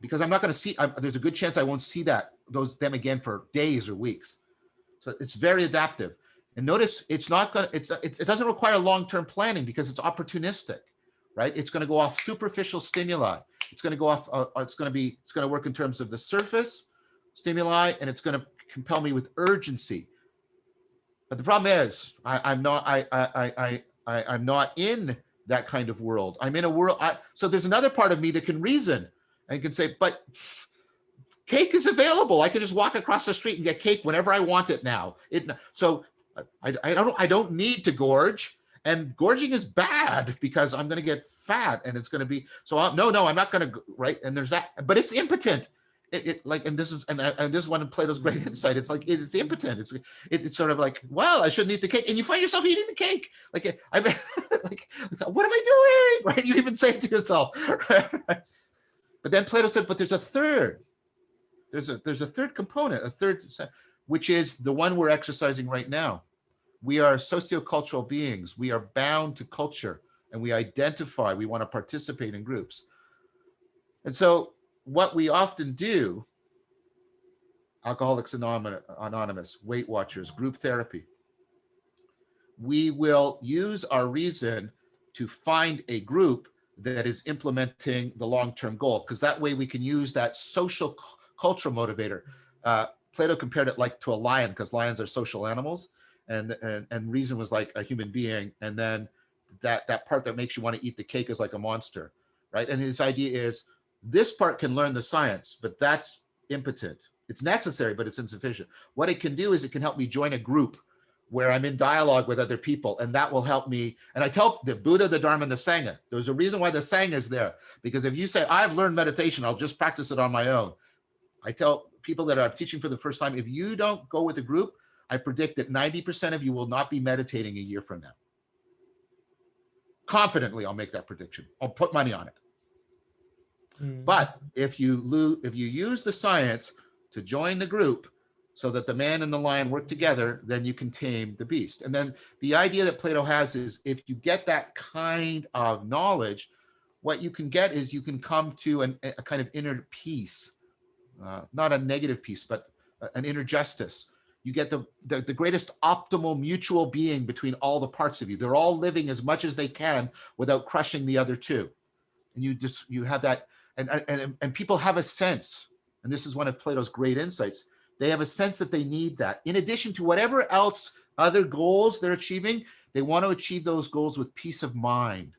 because I'm not going to see, there's a good chance I won't see them again for days or weeks. So it's very adaptive. And notice it doesn't require long-term planning because it's opportunistic, right? It's going to go off superficial stimuli. It's going to go off, it's going to work in terms of the surface stimuli, and it's going to compel me with urgency. But the problem is I'm not in that kind of world. I'm in a world. So there's another part of me that can reason and can say, but cake is available. I can just walk across the street and get cake whenever I want it now. So I don't need to gorge, and gorging is bad because I'm going to get fat, and it's going to be no, I'm not going to, right? And there's that, but it's impotent. And this is one of Plato's great insight. It's like it's impotent. It's sort of like, well, I shouldn't eat the cake, and you find yourself eating the cake. Like I like, what am I doing? Right? You even say it to yourself. Right? But then Plato said, but there's a third. There's a third component, which is the one we're exercising right now. We are sociocultural beings. We are bound to culture, and we identify. We want to participate in groups. And so what we often do, Alcoholics Anonymous, Weight Watchers, group therapy, we will use our reason to find a group that is implementing the long-term goal, because that way we can use that social cultural motivator. Plato compared it like to a lion, because lions are social animals, and reason was like a human being, and then that part that makes you want to eat the cake is like a monster, right? And his idea is, this part can learn the science, but that's impotent. It's necessary, but it's insufficient. What it can do is it can help me join a group where I'm in dialogue with other people, and that will help me. And I tell the Buddha, the Dharma, and the Sangha, there's a reason why the Sangha is there, because if you say, I've learned meditation, I'll just practice it on my own. I tell people that are teaching for the first time, if you don't go with a group, I predict that 90% of you will not be meditating a year from now. Confidently, I'll make that prediction. I'll put money on it. But if you use the science to join the group so that the man and the lion work together, then you can tame the beast. And then the idea that Plato has is, if you get that kind of knowledge, what you can get is you can come to a kind of inner peace, not a negative peace, but an inner justice. You get the greatest optimal mutual being between all the parts of you. They're all living as much as they can without crushing the other two. And you have that. And people have a sense, and this is one of Plato's great insights, they have a sense that they need that. In addition to whatever else, other goals they're achieving, they want to achieve those goals with peace of mind,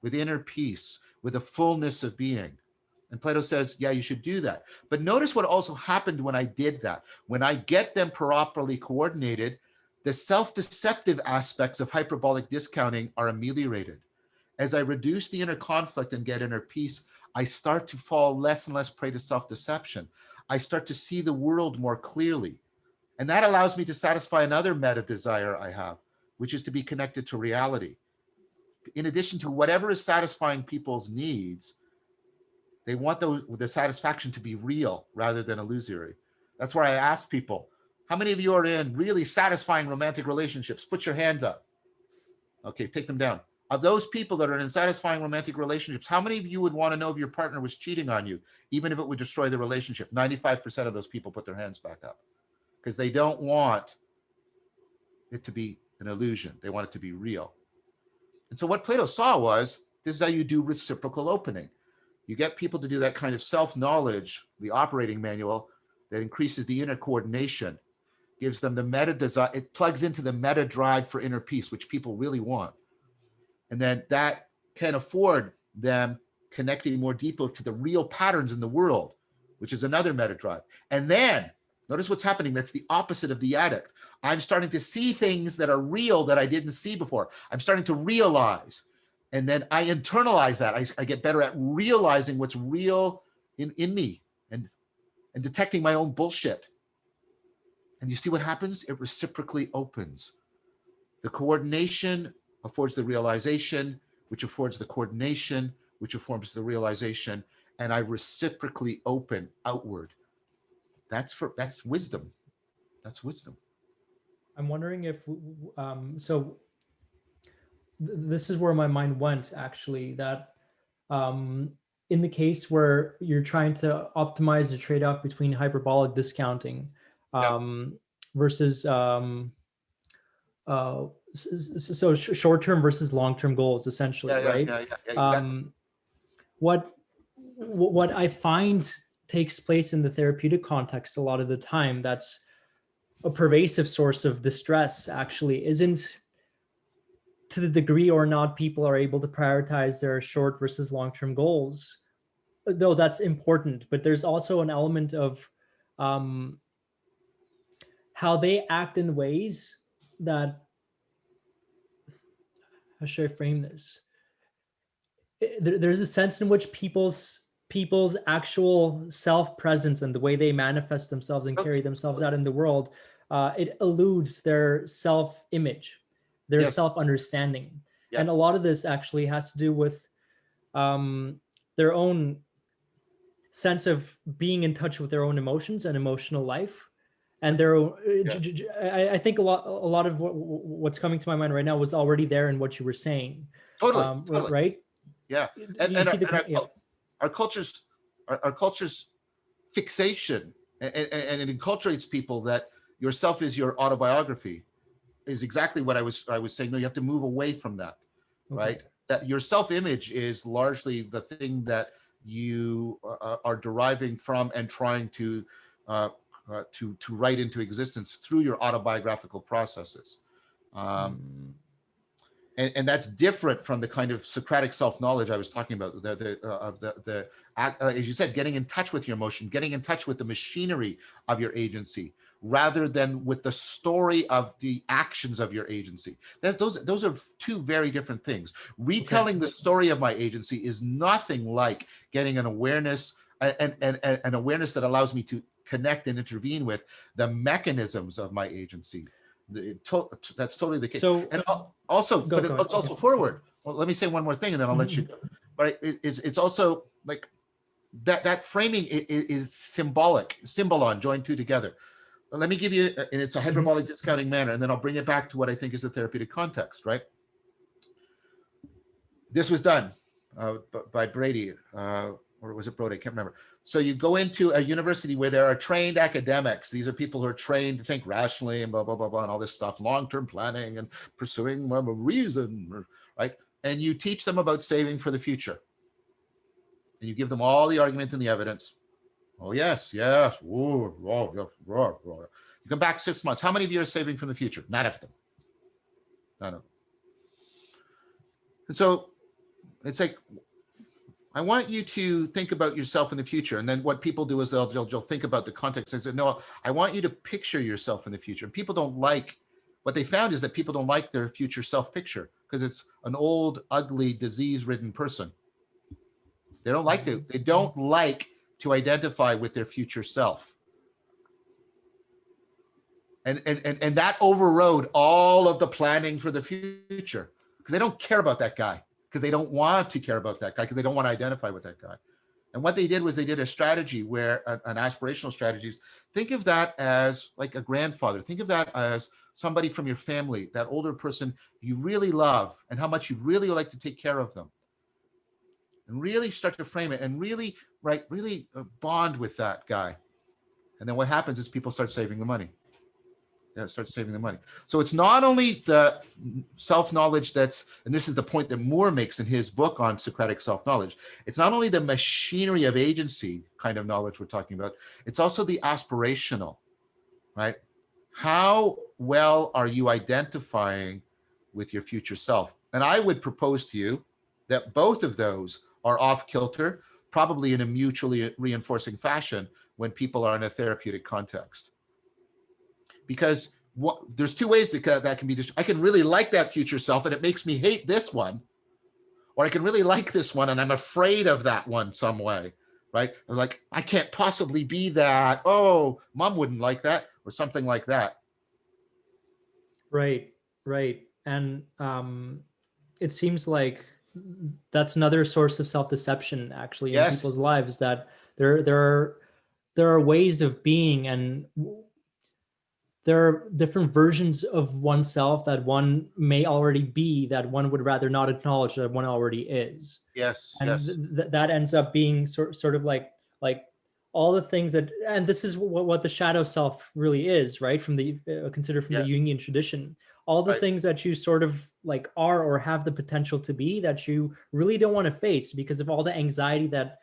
with inner peace, with a fullness of being. And Plato says, yeah, you should do that. But notice what also happened when I did that. When I get them properly coordinated, the self-deceptive aspects of hyperbolic discounting are ameliorated. As I reduce the inner conflict and get inner peace, I start to fall less and less prey to self-deception. I start to see the world more clearly. And that allows me to satisfy another meta desire I have, which is to be connected to reality. In addition to whatever is satisfying people's needs, they want the satisfaction to be real rather than illusory. That's why I ask people, how many of you are in really satisfying romantic relationships? Put your hand up. Okay, take them down. Of those people that are in satisfying romantic relationships, how many of you would want to know if your partner was cheating on you, even if it would destroy the relationship? 95% of those people put their hands back up because they don't want it to be an illusion. They want it to be real. And so what Plato saw was, this is how you do reciprocal opening. You get people to do that kind of self-knowledge, the operating manual that increases the inner coordination, gives them the meta desire. It plugs into the meta drive for inner peace, which people really want. And then that can afford them connecting more deeply to the real patterns in the world, which is another meta drive. And then notice what's happening. That's the opposite of the addict. I'm starting to see things that are real that I didn't see before. I'm starting to realize. And then I internalize that. I get better at realizing what's real in me and detecting my own bullshit. And you see what happens? It reciprocally opens. The coordination affords the realization, which affords the coordination, which affords the realization, and I reciprocally open outward. That's wisdom. That's wisdom. I'm wondering if this is where my mind went, actually, that in the case where you're trying to optimize the trade-off between hyperbolic discounting versus so short-term versus long-term goals, essentially, right? Exactly. What I find takes place in the therapeutic context a lot of the time, that's a pervasive source of distress, actually, isn't to the degree or not people are able to prioritize their short versus long-term goals, though that's important, but there's also an element of how they act in ways that, how should I frame this? There's a sense in which people's actual self-presence and the way they manifest themselves and carry themselves out in the world, it eludes their self-image, their self-understanding. And a lot of this actually has to do with their own sense of being in touch with their own emotions and emotional life. And their own, I think a lot of what's coming to my mind right now was already there in what you were saying. Totally. Right? Yeah. And our culture's fixation, and it enculturates people that yourself is your autobiography, is exactly what I was saying. No, you have to move away from that, right? That your self-image is largely the thing that you are deriving from and trying to write into existence through your autobiographical processes. And that's different from the kind of Socratic self-knowledge I was talking about, as you said, getting in touch with your emotion, getting in touch with the machinery of your agency, rather than with the story of the actions of your agency. Those are two very different things. Retelling the story of my agency is nothing like getting an awareness, and an awareness that allows me to connect and intervene with the mechanisms of my agency. That's totally the case. So, and also, but it's also forward. Well, let me say one more thing, and then I'll let you go. But it's also like that framing is symbolic, symbolon, join two together. Let me give you, and it's a hyperbolic discounting manner, and then I'll bring it back to what I think is the therapeutic context, right? This was done by Brady, or was it Brody? I can't remember. So you go into a university where there are trained academics. These are people who are trained to think rationally and blah, blah, blah, blah, and all this stuff, long-term planning and pursuing a reason, right? And you teach them about saving for the future. And you give them all the argument and the evidence. Oh, yes. Whoa. You come back 6 months. How many of you are saving from the future? None of them. None of them. And so it's like, I want you to think about yourself in the future. And then what people do is they'll think about the context. They say, no, I want you to picture yourself in the future. And people don't like, what they found is that people don't like their future self picture because it's an old, ugly, disease-ridden person. They don't like to identify with their future self. And that overrode all of the planning for the future because they don't care about that guy. Because they don't want to care about that guy, because they don't want to identify with that guy. And what they did was they did a strategy where an aspirational strategies, think of that as like a grandfather. Think of that as somebody from your family, that older person you really love and how much you really like to take care of them. And really start to frame it and really bond with that guy. And then what happens is people start saving the money. Start saving the money. So it's not only the self-knowledge that's, and this is the point that Moore makes in his book on Socratic self-knowledge, it's not only the machinery of agency kind of knowledge we're talking about, it's also the aspirational, right? How well are you identifying with your future self? And I would propose to you that both of those are off kilter, probably in a mutually reinforcing fashion when people are in a therapeutic context. Because there's two ways that can be. I can really like that future self and it makes me hate this one, or I can really like this one and I'm afraid of that one some way. right? Like, I can't possibly be that. Oh, mom wouldn't like that, or something like that. Right, right. And it seems like that's another source of self-deception actually in Yes, people's lives, that there are ways of being, and there are different versions of oneself that one may already be, that one would rather not acknowledge that one already is. yes, And yes, that ends up being sort of like all the things that, and this is what the shadow self really is, right? From the considered from yeah, the Jungian tradition, all the right, things that you sort of like are or have the potential to be, that you really don't want to face because of all the anxiety that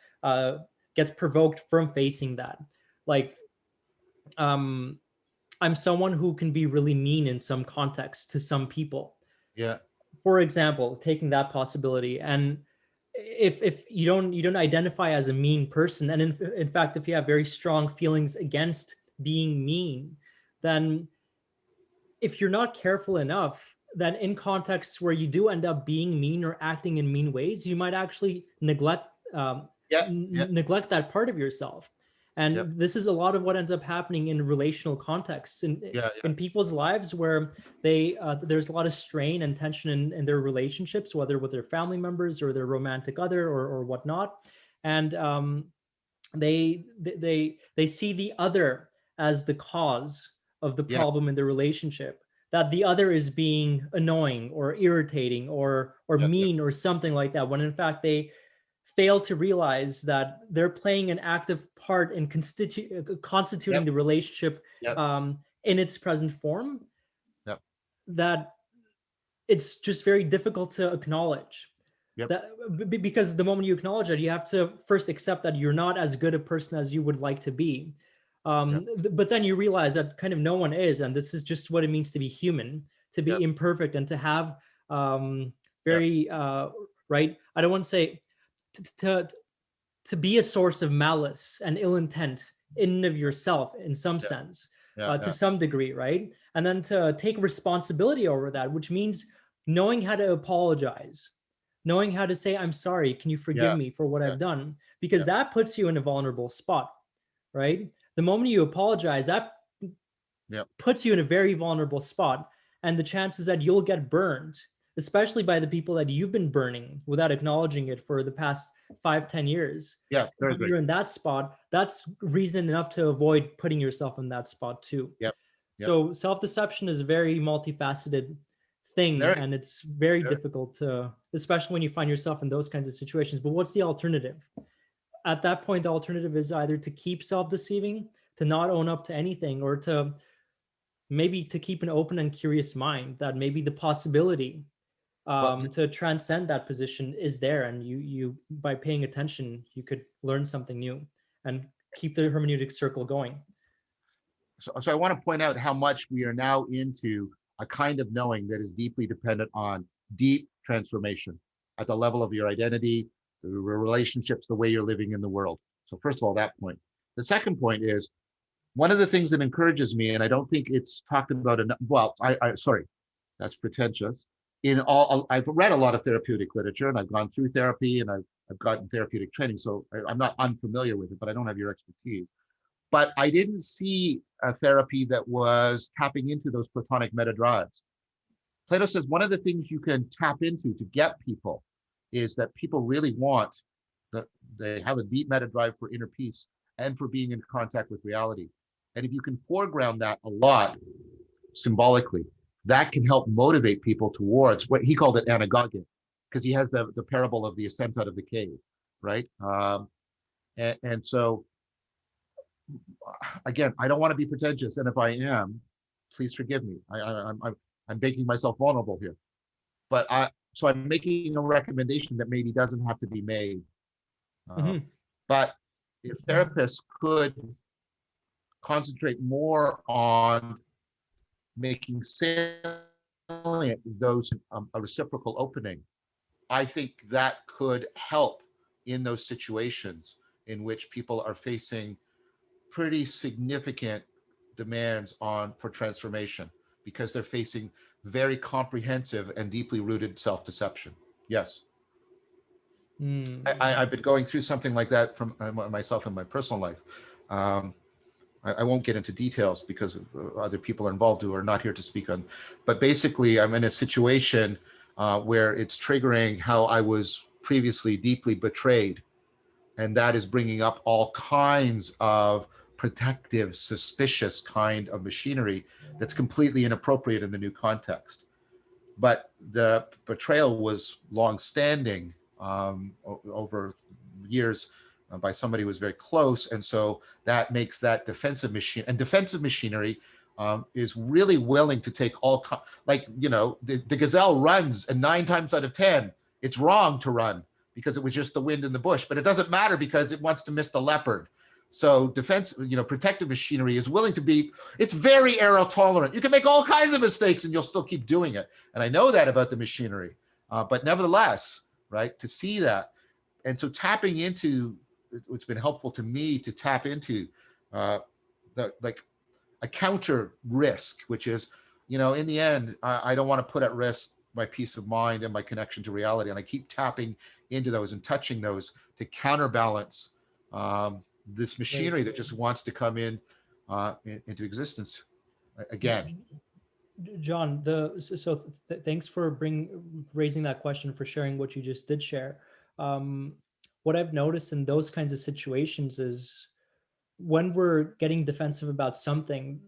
gets provoked from facing that. Like, um I'm someone who can be really mean in some contexts to some people. yeah, For example, taking that possibility, and if you don't identify as a mean person, and in fact, if you have very strong feelings against being mean, then if you're not careful enough, then in contexts where you do end up being mean or acting in mean ways, you might actually yeah, yeah, neglect that part of yourself. yeah, And this is a lot of what ends up happening in relational contexts yeah, yeah, in people's lives, where they there's a lot of strain and tension in their relationships, whether with their family members or their romantic other or whatnot. And they see the other as the cause of the yeah, problem in the relationship, that the other is being annoying or irritating or yeah, yeah, mean or something like that, when in fact they fail to realize that they're playing an active part in constituting yep, the relationship yep, in its present form, yep, that it's just very difficult to acknowledge yep, that, because the moment you acknowledge that, you have to first accept that you're not as good a person as you would like to be. yep, But then you realize that kind of no one is, and this is just what it means to be human, to be yep, imperfect, and to have yep, very right. I don't want to say to, to to be a source of malice and ill intent in and of yourself in some yeah, sense, yeah, to yeah, some degree, right? And then to take responsibility over that, which means knowing how to apologize, knowing how to say, I'm sorry, can you forgive yeah, me for what yeah, I've done? yeah, Because that puts you in a vulnerable spot, right? The moment you apologize, that yeah, puts you in a very vulnerable spot. And the chances that you'll get burned, especially by the people that you've been burning without acknowledging it for the past 5, 10 years, yeah, very when great. you're in that spot, that's reason enough to avoid putting yourself in that spot too. Yep, yep, So self-deception is a very multifaceted thing, very, and it's very very, difficult to, especially when you find yourself in those kinds of situations. But what's the alternative? At that point, the alternative is either to keep self-deceiving, to not own up to anything, or to maybe to keep an open and curious mind, that maybe the possibility well, to transcend that position is there, and you by paying attention you could learn something new and keep the hermeneutic circle going. so I want to point out how much we are now into a kind of knowing that is deeply dependent on deep transformation at the level of your identity, the relationships, the way you're living in the world. So first of all, that point. The second point is one of the things that encourages me, and I don't think it's talked about enough. Well, I sorry, that's pretentious. In all, I've read a lot of therapeutic literature, and I've gone through therapy, and I've gotten therapeutic training, so I'm not unfamiliar with it, but I don't have your expertise. But I didn't see a therapy that was tapping into those platonic meta drives. Plato says one of the things you can tap into to get people is that people really want that they have a deep meta drive for inner peace and for being in contact with reality. And if you can foreground that a lot symbolically, that can help motivate people towards what he called it anagogia, because he has the parable of the ascent out of the cave, right? And so again, I don't want to be pretentious, and if I am, please forgive me. I'm making myself vulnerable here, but so I'm making a recommendation that maybe doesn't have to be made. Mm-hmm. But if therapists could concentrate more on making salient those a reciprocal opening, I think that could help in those situations in which people are facing pretty significant demands on for transformation because they're facing very comprehensive and deeply rooted self-deception. Yes. I've been going through something like that from myself in my personal life. I won't get into details because other people are involved who are not here to speak on, but basically I'm in a situation where it's triggering how I was previously deeply betrayed. And that is bringing up all kinds of protective, suspicious kind of machinery that's completely inappropriate in the new context. But the betrayal was long-standing over years by somebody who was very close. And so that makes that defensive machine, and defensive machinery is really willing to take all, like, the gazelle runs, and 9 times out of 10, it's wrong to run because it was just the wind in the bush, but it doesn't matter because it wants to miss the leopard. So defense, protective machinery is willing to be, it's very error tolerant. You can make all kinds of mistakes and you'll still keep doing it. And I know that about the machinery, but nevertheless, right, to see that. And so tapping into, it's been helpful to me to tap into a counter risk, which is, in the end, I don't want to put at risk my peace of mind and my connection to reality. And I keep tapping into those and touching those to counterbalance this machinery that just wants to come into existence again. John, thanks for raising that question, for sharing what you just did share. What I've noticed in those kinds of situations is when we're getting defensive about something,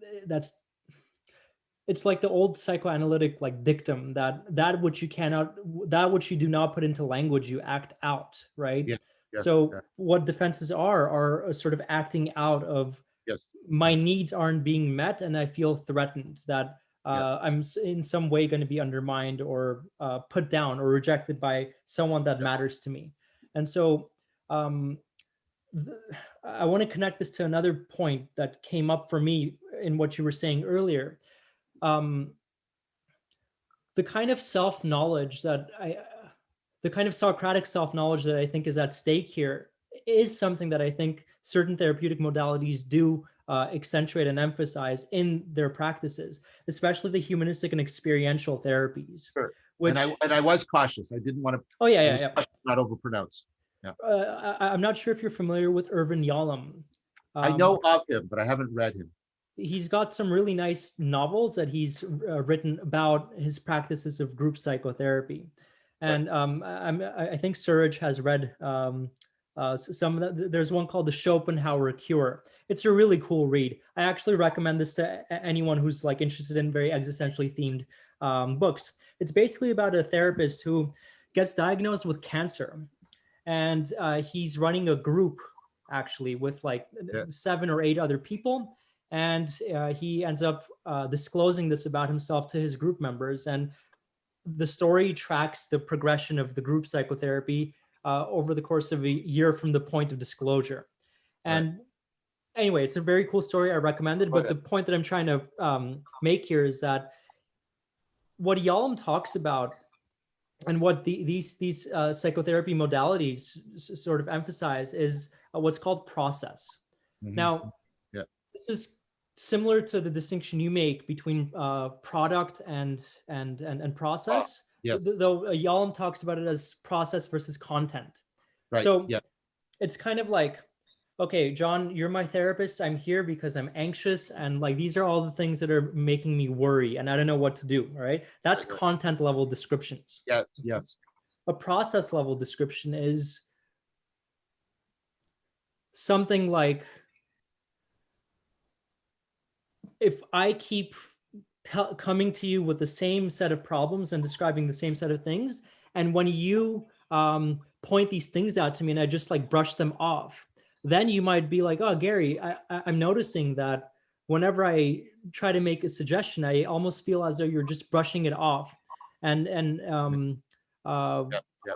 it's like the old psychoanalytic dictum that which you do not put into language, you act out, right? Yeah. Yes, so yeah. What defenses are a sort of acting out of, yes, my needs aren't being met and I feel threatened that I'm in some way going to be undermined or put down or rejected by someone that matters to me. And so I want to connect this to another point that came up for me in what you were saying earlier. The kind of self-knowledge the kind of Socratic self-knowledge that I think is at stake here is something that I think certain therapeutic modalities do accentuate and emphasize in their practices, especially the humanistic and experiential therapies. Sure. Which, and I was cautious. I didn't want to. Oh yeah. Not overpronounce. Yeah. I'm not sure if you're familiar with Irvin Yalom. I know of him, but I haven't read him. He's got some really nice novels that he's written about his practices of group psychotherapy. And I think Suraj has read some of that. There's one called The Schopenhauer Cure. It's a really cool read. I actually recommend this to anyone who's interested in very existentially themed books. It's basically about a therapist who gets diagnosed with cancer. And he's running a group actually with 7 or 8 other people. And he ends up disclosing this about himself to his group members. And the story tracks the progression of the group psychotherapy over the course of a year from the point of disclosure. And anyway, it's a very cool story. I recommend it. But the point that I'm trying to make here is that what Yalom talks about and what these psychotherapy modalities sort of emphasize is what's called process. Mm-hmm. Now, this is similar to the distinction you make between product and process. Yes. Though Yalom talks about it as process versus content. Right. So it's kind of like, okay, John, you're my therapist. I'm here because I'm anxious, and these are all the things that are making me worry, and I don't know what to do. Right? That's content level descriptions. Yes. A process level description is something like, if I keep coming to you with the same set of problems and describing the same set of things, and when you point these things out to me and I just brush them off, then you might be like, oh, Gary, I'm noticing that whenever I try to make a suggestion, I almost feel as though you're just brushing it off. And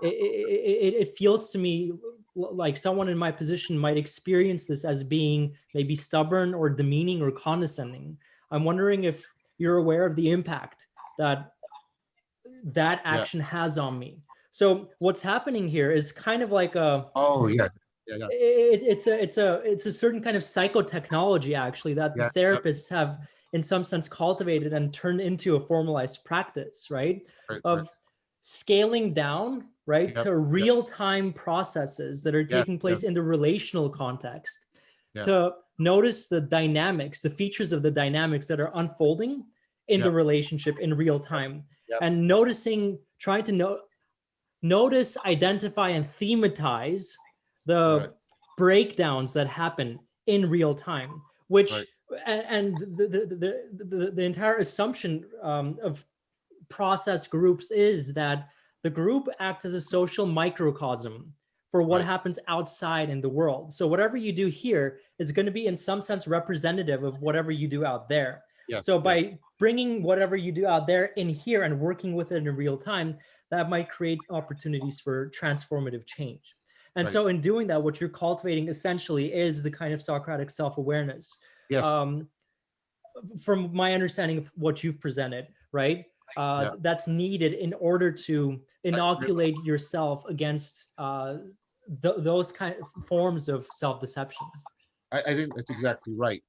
it feels to me like someone in my position might experience this as being maybe stubborn or demeaning or condescending. I'm wondering if you're aware of the impact that action has on me. So what's happening here is kind of like a it's a certain kind of psychotechnology actually that the therapists have in some sense cultivated and turned into a formalized practice, right? Of scaling down right, Yep. to real-time processes that are taking place in the relational context, to notice the dynamics, the features of the dynamics that are unfolding in the relationship in real time, and noticing, trying to notice, identify, and thematize the breakdowns that happen in real time, which and the entire assumption of process groups is that the group acts as a social microcosm for what happens outside in the world. So whatever you do here is going to be in some sense representative of whatever you do out there. So by bringing whatever you do out there in here and working with it in real time, that might create opportunities for transformative change. And so in doing that, what you're cultivating essentially is the kind of Socratic self-awareness. From my understanding of what you've presented, right? That's needed in order to inoculate yourself against those kind of forms of self-deception. I think that's exactly right.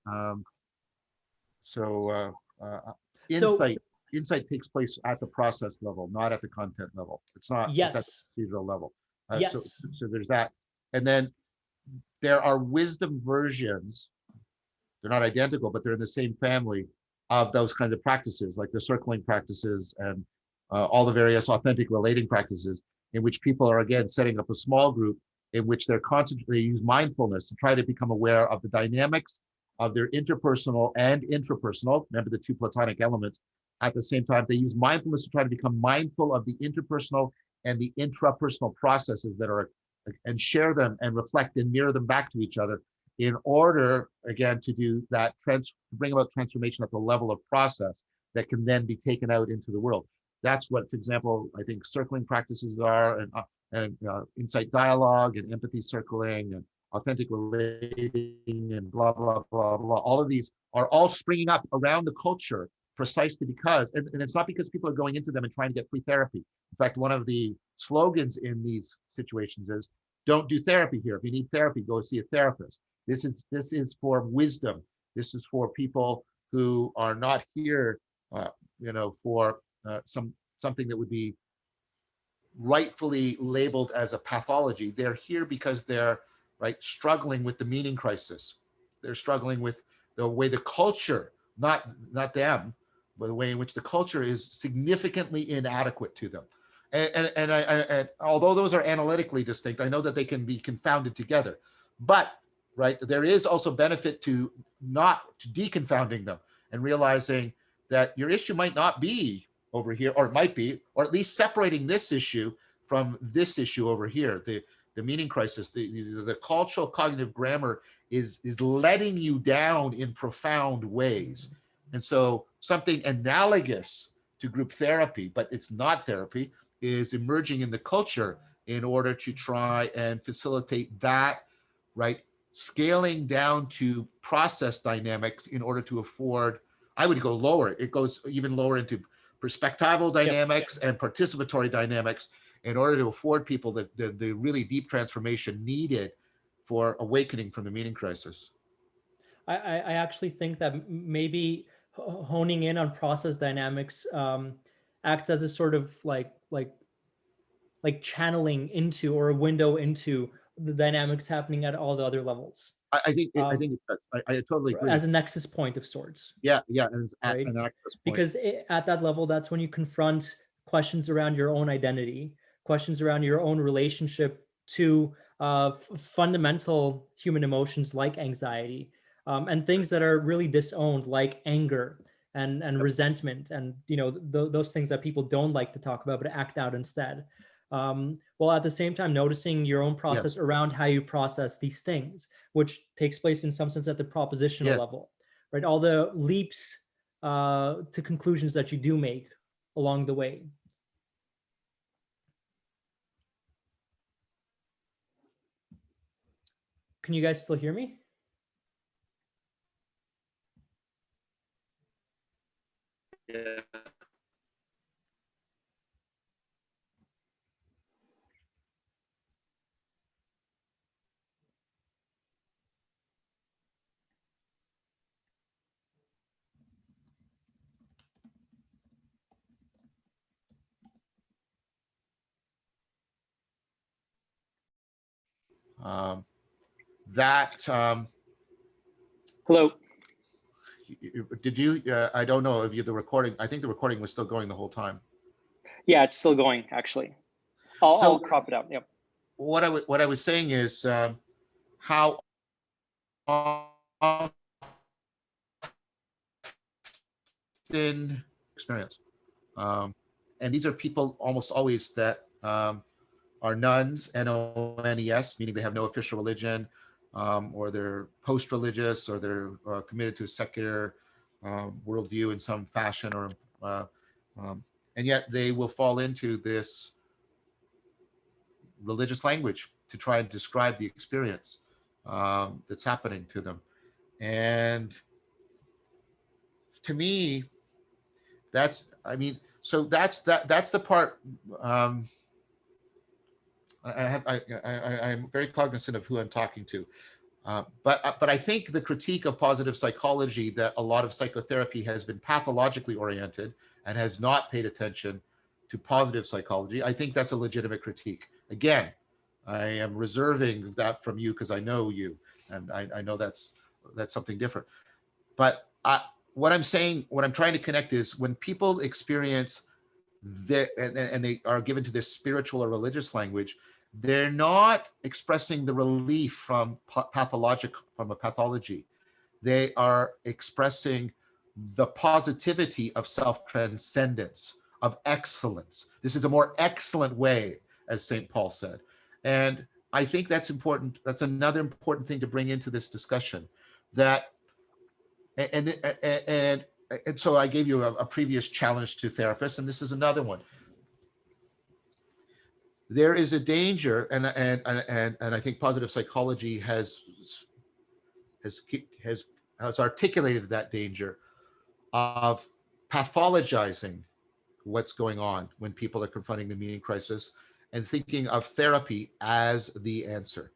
Insight takes place at the process level, not at the content level. It's not. It's at the procedural level. So there's that, and then there are wisdom versions. They're not identical, but they're in the same family of those kinds of practices, like the circling practices and all the various authentic relating practices, in which people are again setting up a small group in which they use mindfulness to try to become aware of the dynamics of their interpersonal and intrapersonal. Remember the two Platonic elements. At the same time, they use mindfulness to try to become mindful of the interpersonal and the intrapersonal processes that are, and share them and reflect and mirror them back to each other in order, again, to do that, bring about transformation at the level of process that can then be taken out into the world. That's what, for example, I think circling practices are, and insight dialogue and empathy circling and authentic relating and blah, blah, blah, blah. All of these are all springing up around the culture precisely because, and it's not because people are going into them and trying to get free therapy. In fact, one of the slogans in these situations is, don't do therapy here. If you need therapy, go see a therapist. This is for wisdom. This is for people who are not here, for something that would be rightfully labeled as a pathology. They're here because they're struggling with the meaning crisis. They're struggling with the way the culture, not them, but the way in which the culture is significantly inadequate to them. And although those are analytically distinct, I know that they can be confounded together. But there is also benefit to deconfounding them and realizing that your issue might not be over here, or it might be, or at least separating this issue from this issue over here, the meaning crisis, the cultural cognitive grammar is letting you down in profound ways. And so something analogous to group therapy, but it's not therapy, is emerging in the culture in order to try and facilitate that, scaling down to process dynamics in order to afford, I would go lower. It goes even lower into perspectival dynamics and participatory dynamics in order to afford people the really deep transformation needed for awakening from the meaning crisis. I actually think that maybe honing in on process dynamics acts as a sort of like channeling into, or a window into, the dynamics happening at all the other levels. I think it does. I totally agree. As a nexus point of sorts. Yeah, and an access point. Because at that level, that's when you confront questions around your own identity, questions around your own relationship to fundamental human emotions like anxiety, and things that are really disowned, like anger and resentment, and those things that people don't like to talk about but act out instead. While at the same time noticing your own process around how you process these things, which takes place in some sense at the propositional level, right? All the leaps to conclusions that you do make along the way. Can you guys still hear me? Yeah. That Hello. did you? I don't know if you the recording. I think the recording was still going the whole time. Yeah, it's still going actually. I'll crop it out. Yep. What I was saying is how often experience, and these are people almost always that are nuns, N-O-N-E-S, meaning they have no official religion, or they're post-religious, or they're committed to a secular worldview in some fashion, or and yet they will fall into this religious language to try and describe the experience that's happening to them. And to me, that's the part. I'm very cognizant of who I'm talking to, but I think the critique of positive psychology, that a lot of psychotherapy has been pathologically oriented and has not paid attention to positive psychology. I think that's a legitimate critique. Again, I am reserving that from you because I know you, and I know that's something different. But what I'm saying, what I'm trying to connect is when people experience and they are given to this spiritual or religious language, they're not expressing the relief from a pathology. They are expressing the positivity of self-transcendence, of excellence. This is a more excellent way, as St. Paul said. And I think that's important. That's another important thing to bring into this discussion. That and so I gave you a previous challenge to therapists, and this is another one. There is a danger, and I think positive psychology has articulated that danger of pathologizing what's going on when people are confronting the meaning crisis and thinking of therapy as the answer.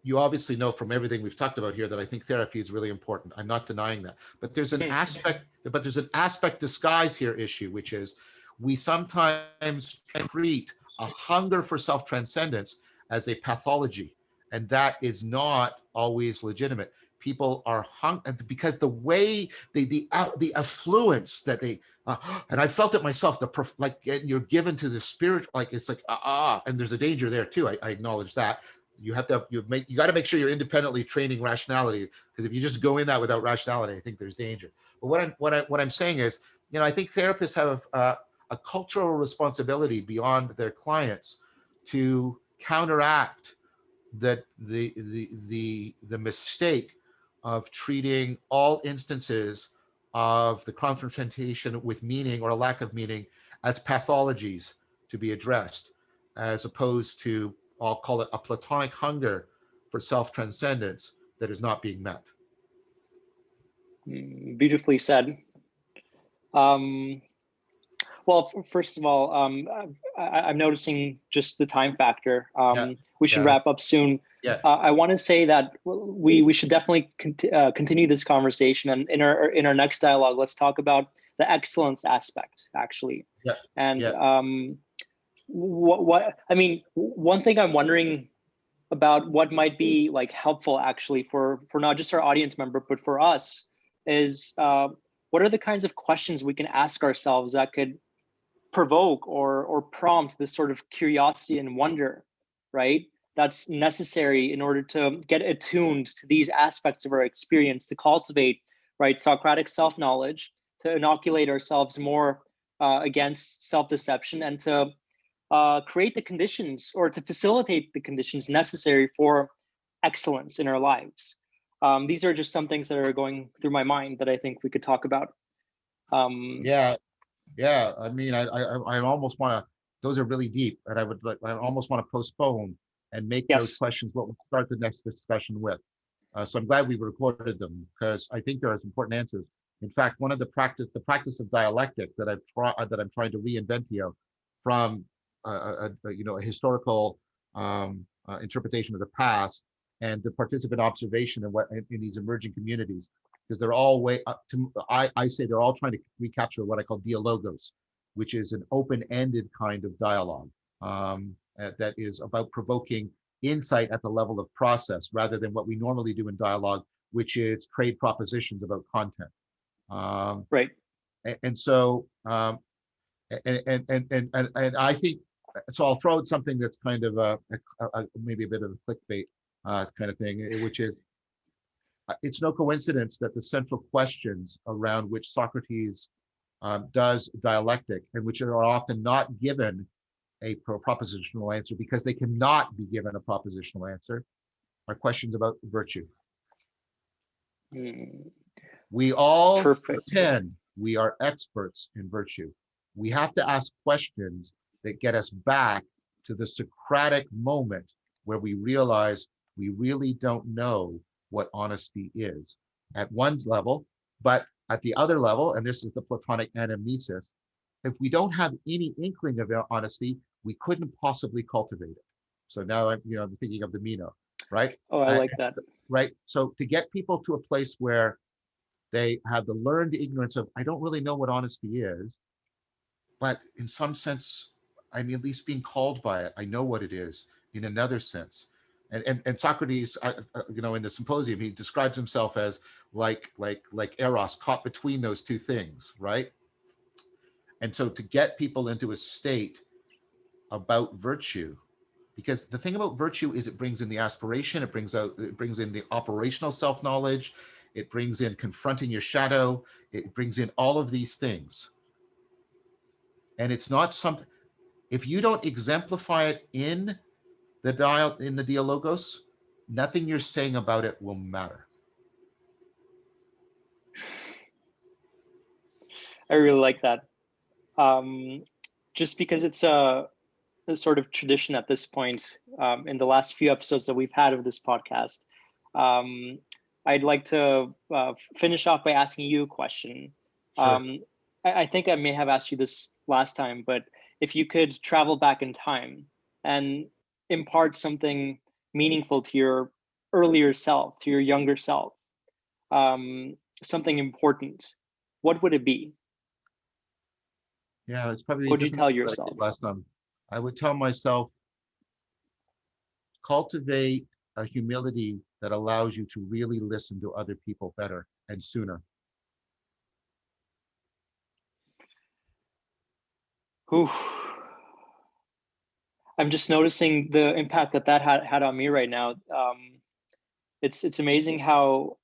You obviously know from everything we've talked about here that I think therapy is really important. I'm not denying that. But there's an aspect disguise here issue, which is we sometimes treat a hunger for self-transcendence as a pathology, and that is not always legitimate. People are because the way the affluence that they and I felt it myself, like you're given to the spirit, like it's like and there's a danger there too. I acknowledge that. You got to make sure you're independently training rationality, because if you just go in that without rationality, I think there's danger. But what I'm saying is, I think therapists have a cultural responsibility beyond their clients to counteract the mistake of treating all instances of the confrontation with meaning or a lack of meaning as pathologies to be addressed, as opposed to, I'll call it, a platonic hunger for self-transcendence that is not being met. Beautifully said. Well, first of all, I'm noticing just the time factor. We should wrap up soon. I want to say that we should definitely continue this conversation, and in our next dialogue, let's talk about the excellence aspect, actually. What I mean, one thing I'm wondering about, what might be like helpful actually for not just our audience member, but for us, is what are the kinds of questions we can ask ourselves that could provoke or prompt this sort of curiosity and wonder, right? That's necessary in order to get attuned to these aspects of our experience, to cultivate, right, Socratic self-knowledge, to inoculate ourselves more against self-deception, and to create the conditions, or to facilitate the conditions necessary for excellence in our lives. These are just some things that are going through my mind that I think we could talk about. Yeah, I mean, I almost want to. Those are really deep, and I almost want to postpone and make those questions what we'll start the next discussion with. So I'm glad we recorded them, because I think there are some important answers. In fact, one of the practice of dialectic that I'm trying to reinvent here from a historical interpretation of the past and the participant observation in these emerging communities, because they're all I say they're all trying to recapture what I call dialogos, which is an open-ended kind of dialogue that is about provoking insight at the level of process rather than what we normally do in dialogue, which is trade propositions about content. Right. And so, and I think, so I'll throw out something that's kind of maybe a bit of a clickbait kind of thing, which is, it's no coincidence that the central questions around which Socrates does dialectic, and which are often not given a propositional answer because they cannot be given a propositional answer, are questions about virtue. We all pretend we are experts in virtue. We have to ask questions that get us back to the Socratic moment where we realize we really don't know what honesty is at one's level, but at the other level, and this is the Platonic anamnesis, if we don't have any inkling of honesty, we couldn't possibly cultivate it. So now I'm thinking of the Meno, right? Oh, I like that. Right. So to get people to a place where they have the learned ignorance of, I don't really know what honesty is, but in some sense, I'm at least being called by it. I know what it is in another sense. And Socrates, in the Symposium, he describes himself as like Eros, caught between those two things, right? And so to get people into a state about virtue, because the thing about virtue is it brings in the aspiration, it brings in the operational self-knowledge, it brings in confronting your shadow, it brings in all of these things. And it's not something, if you don't exemplify it in the dialogos, nothing you're saying about it will matter. I really like that. Just because it's a sort of tradition at this point, in the last few episodes that we've had of this podcast, I'd like to finish off by asking you a question. Sure. I think I may have asked you this last time, but if you could travel back in time and impart something meaningful to your earlier self, to your younger self, something important, what would it be? Yeah, it's probably what would you tell yourself? Last time, I would tell myself, cultivate a humility that allows you to really listen to other people better and sooner. Oof. I'm just noticing the impact that had on me right now. It's amazing how,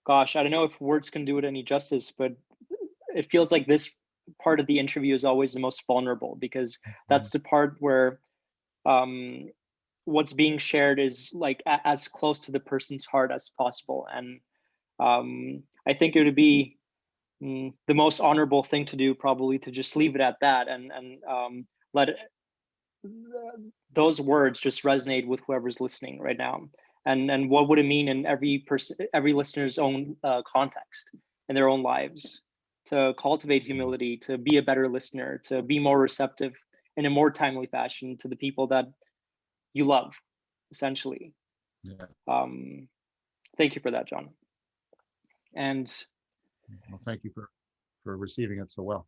gosh, I don't know if words can do it any justice, but it feels like this part of the interview is always the most vulnerable, because that's the part where what's being shared is like as close to the person's heart as possible. And I think it would be the most honorable thing to do, probably, to just leave it at that and let those words just resonate with whoever's listening right now. And what would it mean in every listener's own context, in their own lives, to cultivate humility, to be a better listener, to be more receptive in a more timely fashion to the people that you love, essentially. Yeah. Thank you for that, John. And well, thank you for receiving it so well.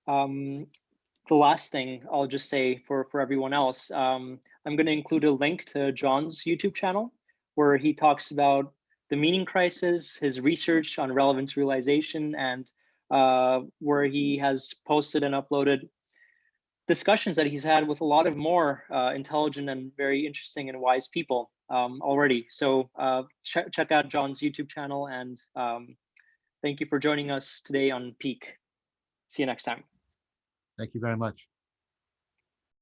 The last thing I'll just say for everyone else, I'm going to include a link to John's YouTube channel, where he talks about the meaning crisis, his research on relevance realization, and where he has posted and uploaded discussions that he's had with a lot of more intelligent and very interesting and wise people already. So check out John's YouTube channel, and thank you for joining us today on Peak. See you next time. Thank you very much.